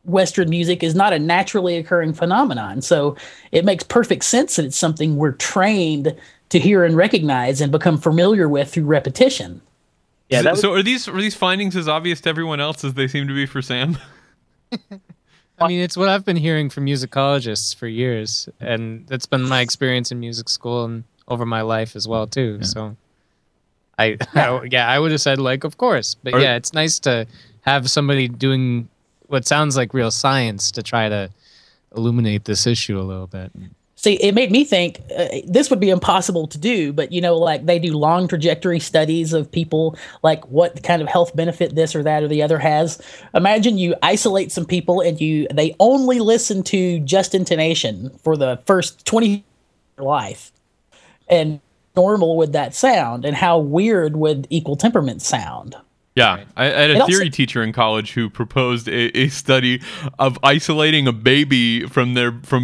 Western music is not a naturally occurring phenomenon. So it makes perfect sense that it's something we're trained to hear and recognize and become familiar with through repetition. Yeah, so are these findings as obvious to everyone else as they seem to be for Sam? I mean, it's what I've been hearing from musicologists for years, and that's been my experience in music school and over my life as well too. Yeah. So, I would have said like, of course, but yeah, it's nice to have somebody doing what sounds like real science to try to illuminate this issue a little bit. See, it made me think this would be impossible to do, but, you know, like they do long trajectory studies of people, like what kind of health benefit this or that or the other has. Imagine you isolate some people and they only listen to just intonation for the first 20 years of their life. And normal would that sound? And how weird would equal temperament sound? Yeah, I had a theory teacher in college who proposed a study of isolating a baby from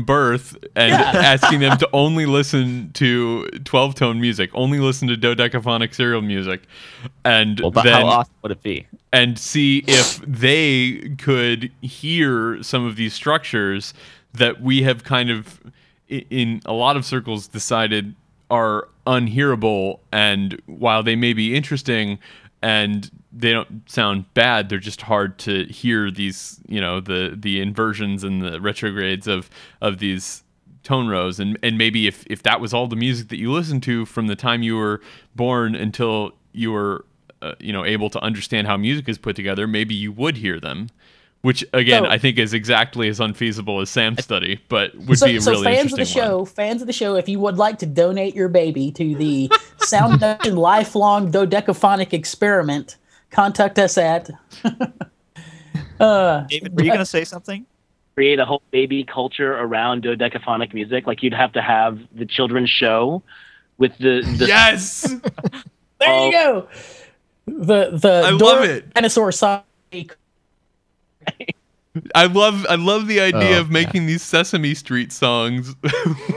birth and asking them to only listen to 12-tone music, only listen to dodecaphonic serial music, and then how awesome would it be? And see if they could hear some of these structures that we have kind of, in a lot of circles, decided are unhearable, and while they may be interesting and they don't sound bad. They're just hard to hear these, the inversions and the retrogrades of these tone rows. And maybe if that was all the music that you listened to from the time you were born until you were, able to understand how music is put together, maybe you would hear them. Which again, I think is exactly as unfeasible as Sam's study, but would be a really interesting one. Fans of the show, if you would like to donate your baby to the SoundNotion lifelong dodecaphonic experiment, contact us at. David, were you going to say something? Create a whole baby culture around dodecaphonic music. Like you'd have to have the children's show with the yes. There you go. The I love it. Dinosaur song. I love the idea of making these Sesame Street songs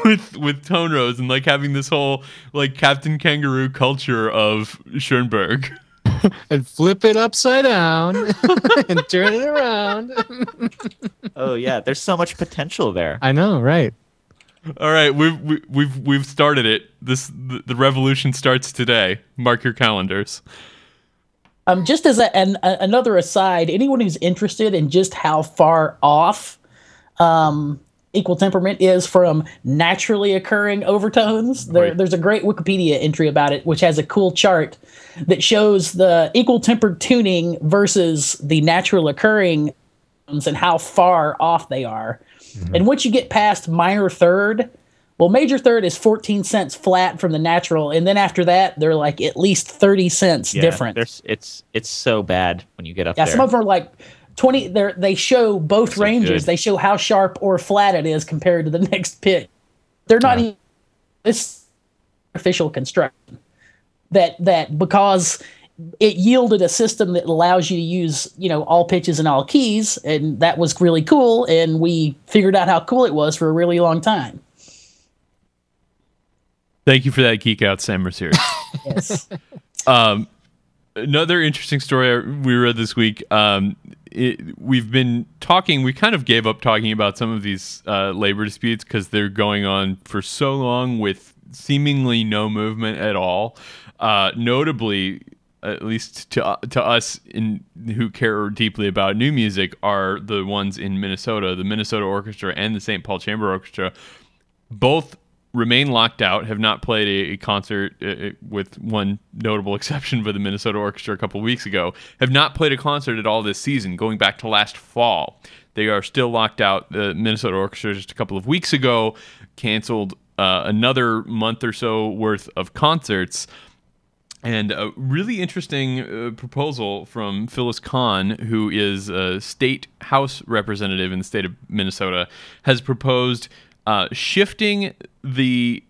with tone rows and like having this whole like Captain Kangaroo culture of Schoenberg. And flip it upside down and turn it around. Oh yeah, there's so much potential there. I know, right? All right, we've started it. The revolution starts today. Mark your calendars. Just as another aside, anyone who's interested in just how far off equal temperament is from naturally occurring overtones, there's a great Wikipedia entry about it, which has a cool chart that shows the equal tempered tuning versus the natural occurring and how far off they are. Mm-hmm. And once you get past minor third, well, major third is 14 cents flat from the natural, and then after that, they're like at least 30 cents different. It's so bad when you get up there. Yeah, some of them are like 20. They show both ranges. They show how sharp or flat it is compared to the next pitch. They're not even this artificial construction that because it yielded a system that allows you to use all pitches and all keys, and that was really cool. And we figured out how cool it was for a really long time. Thank you for that geek out, Sam Mercier. Yes. Another interesting story we read this week. We've been talking. We kind of gave up talking about some of these labor disputes because they're going on for so long with seemingly no movement at all. Notably, at least to us who care deeply about new music, are the ones in Minnesota. The Minnesota Orchestra and the St. Paul Chamber Orchestra both remain locked out, have not played a concert, with one notable exception for the Minnesota Orchestra a couple weeks ago, have not played a concert at all this season, going back to last fall. They are still locked out. The Minnesota Orchestra just a couple of weeks ago canceled another month or so worth of concerts. And a really interesting proposal from Phyllis Kahn, who is a state house representative in the state of Minnesota, has proposed shifting the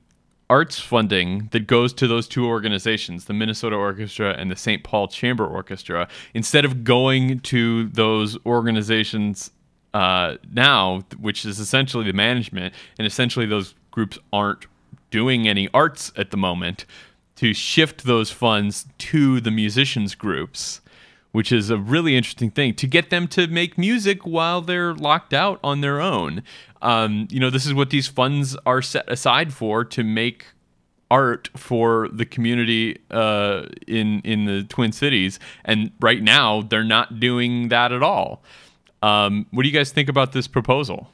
arts funding that goes to those two organizations, the Minnesota Orchestra and the St. Paul Chamber Orchestra, instead of going to those organizations now, which is essentially the management, and essentially those groups aren't doing any arts at the moment, to shift those funds to the musicians groups, which is a really interesting thing, to get them to make music while they're locked out on their own. This is what these funds are set aside for, to make art for the community in the Twin Cities. And right now, they're not doing that at all. What do you guys think about this proposal?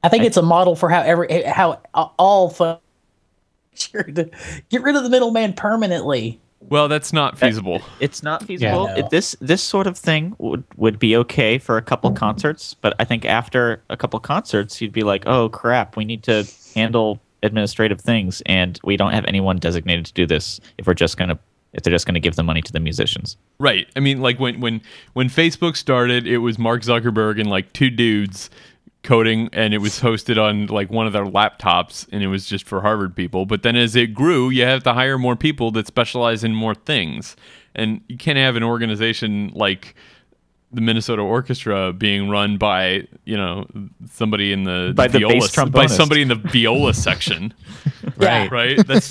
I think it's a model for how all funds to get rid of the middleman permanently. Well, that's not feasible. It's not feasible. Yeah, no. This sort of thing would be okay for a couple concerts, but I think after a couple concerts, you'd be like, oh crap, we need to handle administrative things, and we don't have anyone designated to do this if they're just gonna give the money to the musicians. Right. I mean, like when Facebook started, it was Mark Zuckerberg and like two dudes coding, and it was hosted on like one of their laptops, and it was just for Harvard people. But then as it grew, you have to hire more people that specialize in more things, and you can't have an organization like the Minnesota Orchestra being run by somebody in the somebody in the viola section. right that's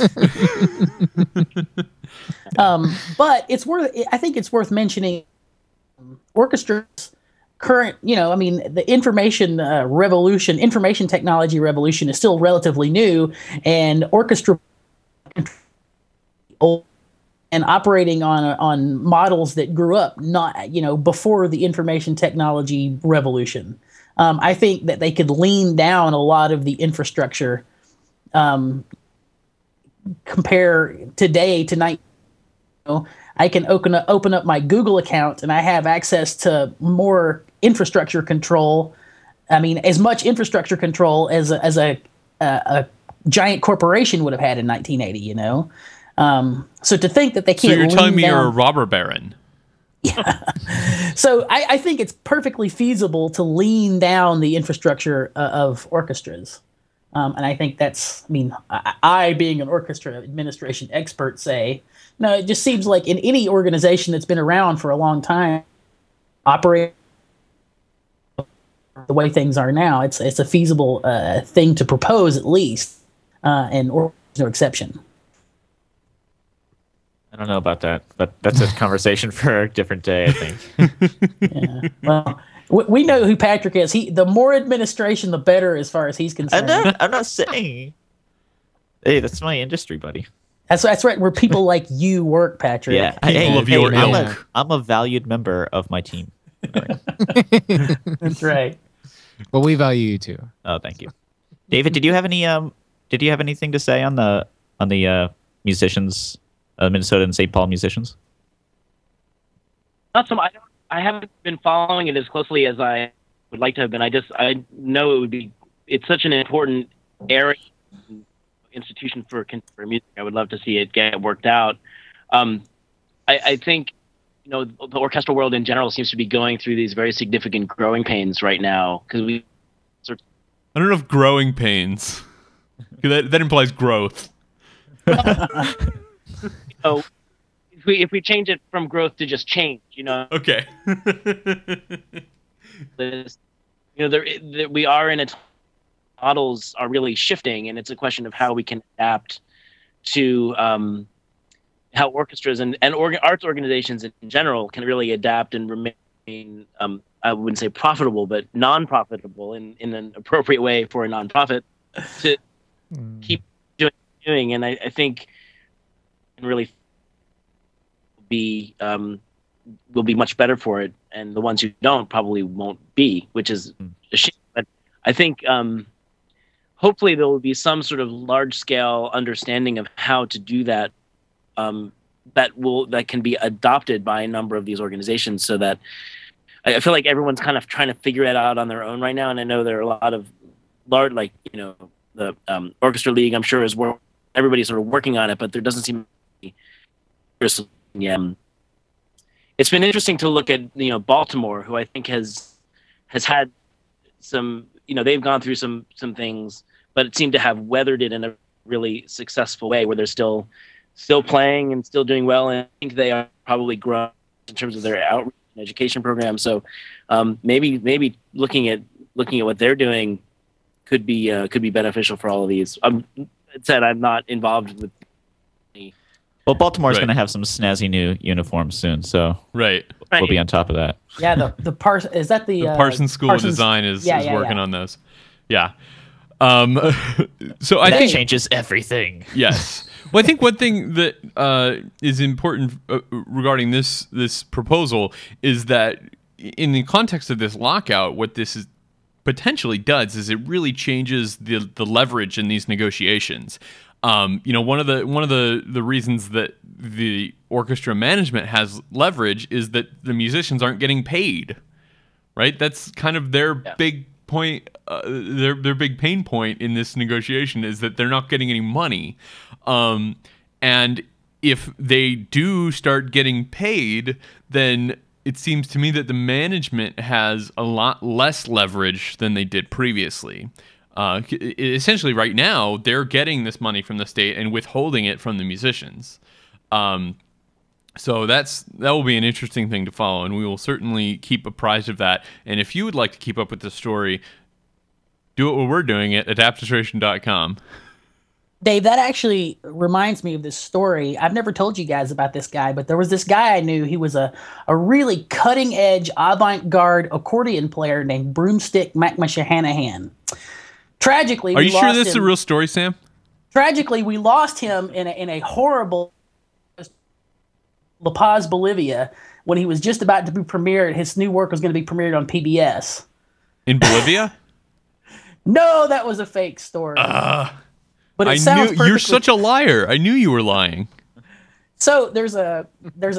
but I think it's worth mentioning orchestras current, the information technology revolution is still relatively new, and orchestra and operating on models that grew up not before the information technology revolution. I think that they could lean down a lot of the infrastructure. Compare today to I can open up my Google account and I have access to more infrastructure control. I mean, as much infrastructure control as a giant corporation would have had in 1980. So to think that they can't. So you're telling me down, you're a robber baron? Yeah. So I think it's perfectly feasible to lean down the infrastructure of orchestras. And I think that's, I being an orchestra administration expert say, no, it just seems like in any organization that's been around for a long time, operate the way things are now, it's a feasible thing to propose at least, and there's no exception. I don't know about that, but that's a conversation for a different day, I think. Yeah. Well, we know who Patrick is. The more administration, the better, as far as he's concerned. I'm not saying. Hey, that's my industry, buddy. That's right. Where people like you work, Patrick. Yeah, People of your ilk. I'm a valued member of my team. That's right. Well, we value you too. Oh, thank you, David. Did you have anything to say on the musicians, Minnesota and St. Paul musicians? Not so much. I haven't been following it as closely as I would like to have been. I know it's such an important area, institution for music. I would love to see it get worked out. I think, the orchestral world in general seems to be going through these very significant growing pains right now, because I don't know if growing pains. that implies growth. If we change it from growth to just change, Okay. We are in models are really shifting, and it's a question of how we can adapt to how orchestras and arts organizations in general can really adapt and remain, I wouldn't say profitable, but non-profitable in an appropriate way for a non-profit to keep doing. And I think really will be much better for it, and the ones who don't probably won't be, which is a shame. But I think hopefully there will be some sort of large-scale understanding of how to do that, that can be adopted by a number of these organizations, so that I feel like everyone's kind of trying to figure it out on their own right now. And I know there are a lot of large, the Orchestra League, I'm sure, everybody's sort of working on it, but there doesn't seem to be. Yeah, it's been interesting to look at Baltimore, who I think has had some, they've gone through some things, but it seemed to have weathered it in a really successful way, where they're still playing and still doing well, and I think they are probably growing in terms of their outreach and education program. So maybe looking at what they're doing could be beneficial for all of these. I'm not involved with. Well, Baltimore's going to have some snazzy new uniforms soon, so we'll be on top of that. Yeah, the Parsons School of Design is working on those. Yeah. So I think changes everything. Yes. Well, I think one thing that is important regarding this proposal is that in the context of this lockout, what this is potentially does is it really changes the leverage in these negotiations. One of the reasons that the orchestra management has leverage is that the musicians aren't getting paid, right? That's kind of their big point. Their big pain point in this negotiation is that they're not getting any money, and if they do start getting paid, then it seems to me that the management has a lot less leverage than they did previously. Essentially, right now, they're getting this money from the state and withholding it from the musicians. So that will be an interesting thing to follow, and we will certainly keep apprised of that. And if you would like to keep up with the story, do what we're doing at adaptation.com. Dave, that actually reminds me of this story. I've never told you guys about this guy, but there was this guy I knew. He was a really cutting-edge, avant-garde accordion player named Broomstick McMashahanahan. Tragically, are you sure this is a real story, Sam? Tragically, we lost him in a horrible La Paz, Bolivia, when he was just about to be premiered. His new work was going to be premiered on PBS. In Bolivia? No, that was a fake story. But it sounds perfectly. You're such a liar. I knew you were lying. So there's a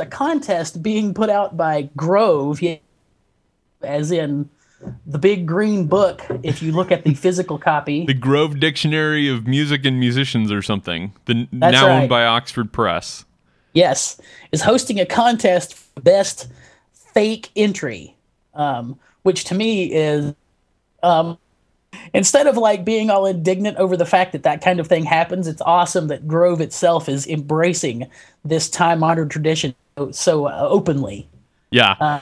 contest being put out by Grove, as in the big green book. If you look at the physical copy, the Grove Dictionary of Music and Musicians or something. That's now right. owned by Oxford Press. Yes, is hosting a contest for best fake entry, which to me is, instead of like being all indignant over the fact that kind of thing happens, it's awesome that Grove itself is embracing this time-honored tradition so openly. Yeah.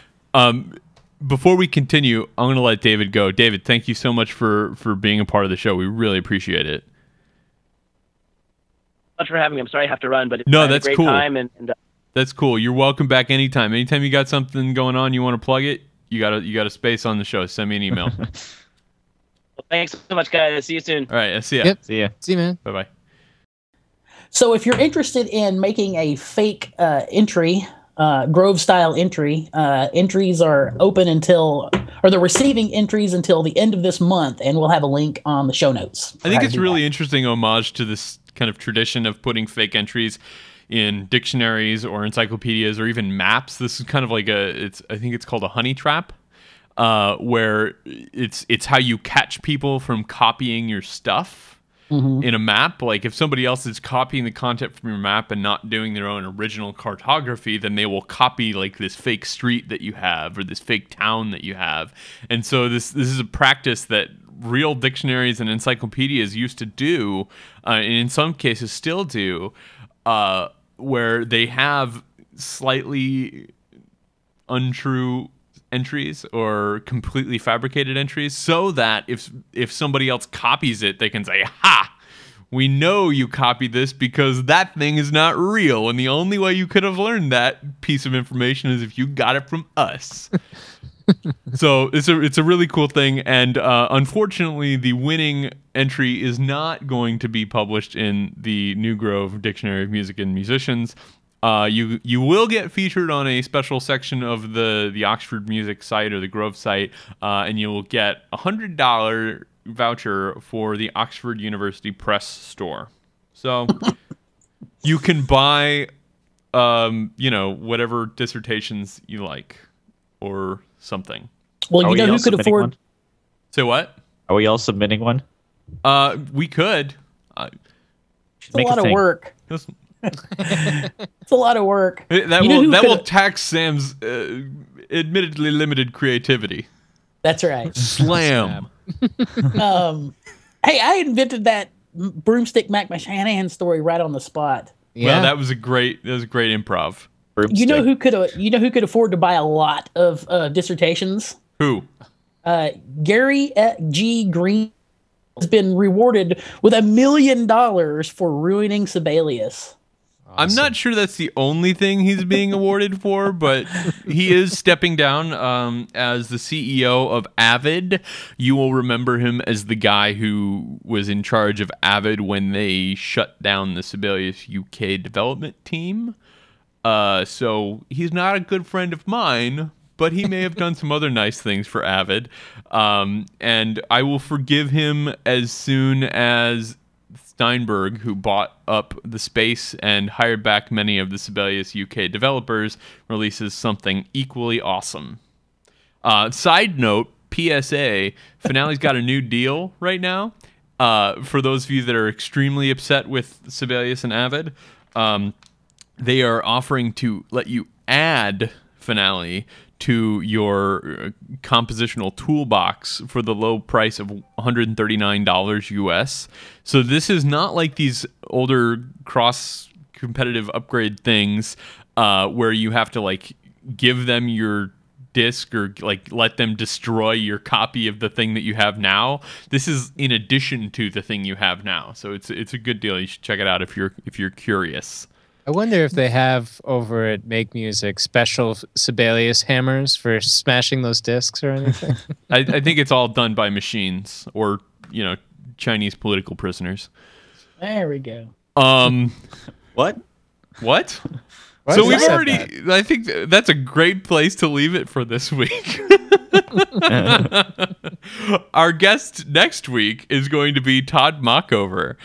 Before we continue, I'm going to let David go. David, thank you so much for being a part of the show. We really appreciate it. Much for having me. I'm sorry I have to run, but it's that's a great cool. time. And That's cool. You're welcome back anytime. Anytime you got something going on, you want to plug it, you got a space on the show. Send me an email. well, thanks so much, guys. See you soon. All right. See ya. Yep. See ya. See, man. Bye-bye. So if you're interested in making a fake entry, Grove-style entry, entries are open they're receiving entries until the end of this month, and we'll have a link on the show notes. I think it's really interesting homage to this kind of tradition of putting fake entries in dictionaries or encyclopedias or even maps. This is kind of like I think it's called a honey trap, where it's how you catch people from copying your stuff in a map. Like if somebody else is copying the content from your map and not doing their own original cartography, then they will copy like this fake street that you have or this fake town that you have. And so this is a practice that real dictionaries and encyclopedias used to do, and in some cases still do, where they have slightly untrue entries or completely fabricated entries, so that if somebody else copies it, they can say, "Ha! We know you copied this because that thing is not real, and the only way you could have learned that piece of information is if you got it from us." So it's a really cool thing, and unfortunately, the winning entry is not going to be published in the New Grove Dictionary of Music and Musicians. You will get featured on a special section of the Oxford Music site or the Grove site, and you will get a $100 voucher for the Oxford University Press store. So you can buy, whatever dissertations you like or something. Well, you know who could afford. One? Say what? Are we all submitting one? We could. It's a lot of work. It's a lot of work. That will tax Sam's admittedly limited creativity. That's right. Slam. Hey, I invented that broomstick Mac Shanahan story right on the spot. Yeah. Well, that was a great improv. Broomstick. You know who could afford to buy a lot of dissertations? Who? Gary G. Green has been rewarded with $1 million for ruining Sibelius. Awesome. I'm not sure that's the only thing he's being awarded for, but he is stepping down as the CEO of Avid. You will remember him as the guy who was in charge of Avid when they shut down the Sibelius UK development team. So he's not a good friend of mine, but he may have done some other nice things for Avid. And I will forgive him as soon as Steinberg, who bought up the space and hired back many of the Sibelius UK developers, releases something equally awesome. Side note, PSA, Finale's got a new deal right now. For those of you that are extremely upset with Sibelius and Avid, they are offering to let you add Finale to your compositional toolbox for the low price of $139 US. So this is not like these older cross-competitive upgrade things where you have to like give them your disc or like let them destroy your copy of the thing that you have now. This is in addition to the thing you have now. So it's a good deal. You should check it out if you're curious. I wonder if they have over at Make Music special Sibelius hammers for smashing those discs or anything. I think it's all done by machines or, Chinese political prisoners. There we go. What? So we've said already. that. I think that's a great place to leave it for this week. Our guest next week is going to be Todd Mockover.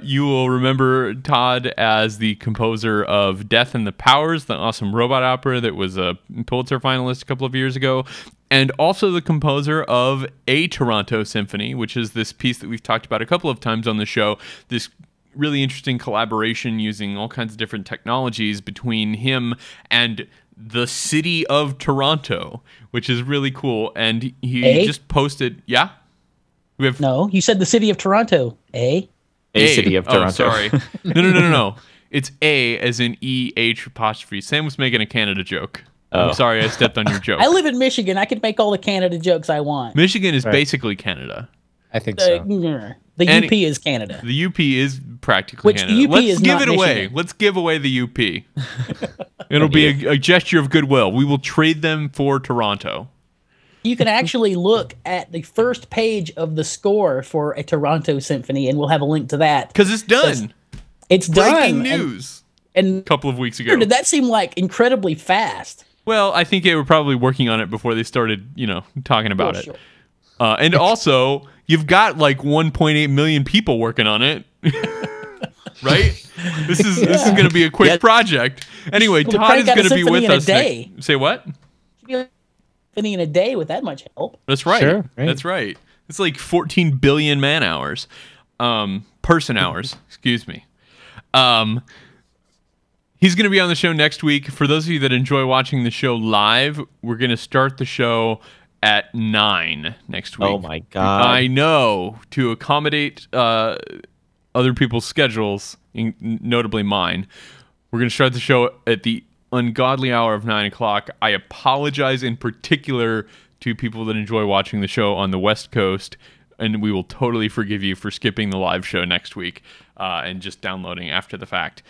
You will remember Todd as the composer of Death and the Powers, the awesome robot opera that was a Pulitzer finalist a couple of years ago, and also the composer of A Toronto Symphony, which is this piece that we've talked about a couple of times on the show. This really interesting collaboration using all kinds of different technologies between him and the city of Toronto, which is really cool. And he just posted, we have No, you said the city of Toronto. A city of Toronto. Oh, sorry. No. It's A as in E-H apostrophe. Sam was making a Canada joke. Oh. I'm sorry, I stepped on your joke. I live in Michigan. I can make all the Canada jokes I want. Michigan is basically Canada. I think so. The UP is Canada. The UP is practically Canada. UP Let's is give not it away. Michigan. Let's give away the UP. It'll be a gesture of goodwill. We will trade them for Toronto. You can actually look at the first page of the score for a Toronto symphony, and we'll have a link to that. Because it's done. It's Breaking done. news. And A couple of weeks ago. did that seem like incredibly fast? Well, I think they were probably working on it before they started, talking about it. Sure. And also, you've got like 1.8 million people working on it. Right? This is going to be a quick project. Anyway, Well, Todd is crank out going a to be symphony with in a us. day. Say what? Symphony in a day with that much help. That's right. Sure, right. That's right. It's like 14 billion man hours. Person hours, excuse me. He's going to be on the show next week. For those of you that enjoy watching the show live, we're going to start the show at 9 next week. Oh my God. I know, to accommodate other people's schedules, notably mine. We're going to start the show at the ungodly hour of 9 o'clock. I apologize in particular to people that enjoy watching the show on the West Coast, and we will totally forgive you for skipping the live show next week and just downloading after the fact.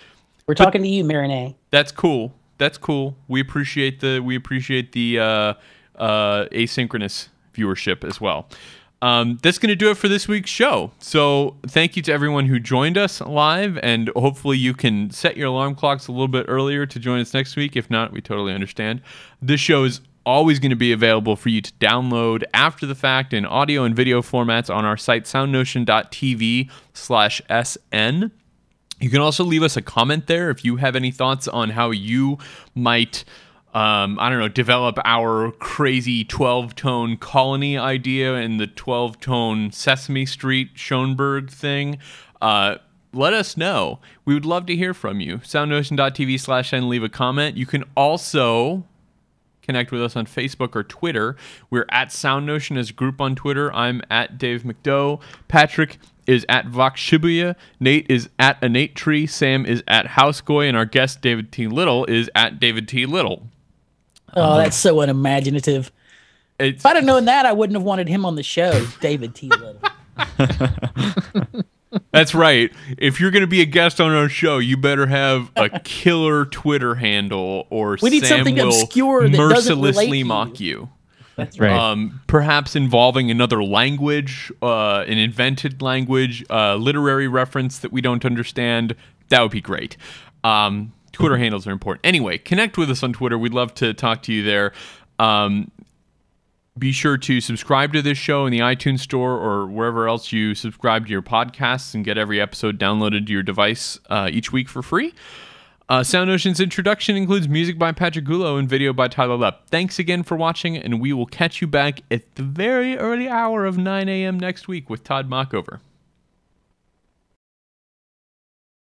We're talking to you, Marinette. That's cool. That's cool. We appreciate the asynchronous viewership as well. That's going to do it for this week's show. So thank you to everyone who joined us live, and hopefully you can set your alarm clocks a little bit earlier to join us next week. If not, we totally understand. This show is always going to be available for you to download after the fact in audio and video formats on our site, soundnotion.tv/SN. You can also leave us a comment there if you have any thoughts on how you might, develop our crazy 12-tone colony idea and the 12-tone Sesame Street Schoenberg thing. Let us know. We would love to hear from you. Soundnotion.tv/N, leave a comment. You can also connect with us on Facebook or Twitter. We're at SoundNotion as a group on Twitter. I'm at Dave McDowell. Patrick is at Vox Shibuya. Nate is at a Nate Tree. Sam is at Housegoy. And our guest, David T. Little, is at David T. Little. Oh, that's so unimaginative. If I'd have known that, I wouldn't have wanted him on the show, David T. Little. That's right. If you're going to be a guest on our show, you better have a killer Twitter handle, or We need Sam something will obscure that doesn't relate mercilessly to mock you. That's right. Perhaps involving another language, an invented language, literary reference that we don't understand. That would be great. Twitter handles are important. Anyway, connect with us on Twitter. We'd love to talk to you there. Be sure to subscribe to this show in the iTunes store or wherever else you subscribe to your podcasts and get every episode downloaded to your device each week for free. SoundNotion's introduction includes music by Patrick Gullo and video by Tyler Lepp. Thanks again for watching, and we will catch you back at the very early hour of 9 a.m. next week with Todd Mockover.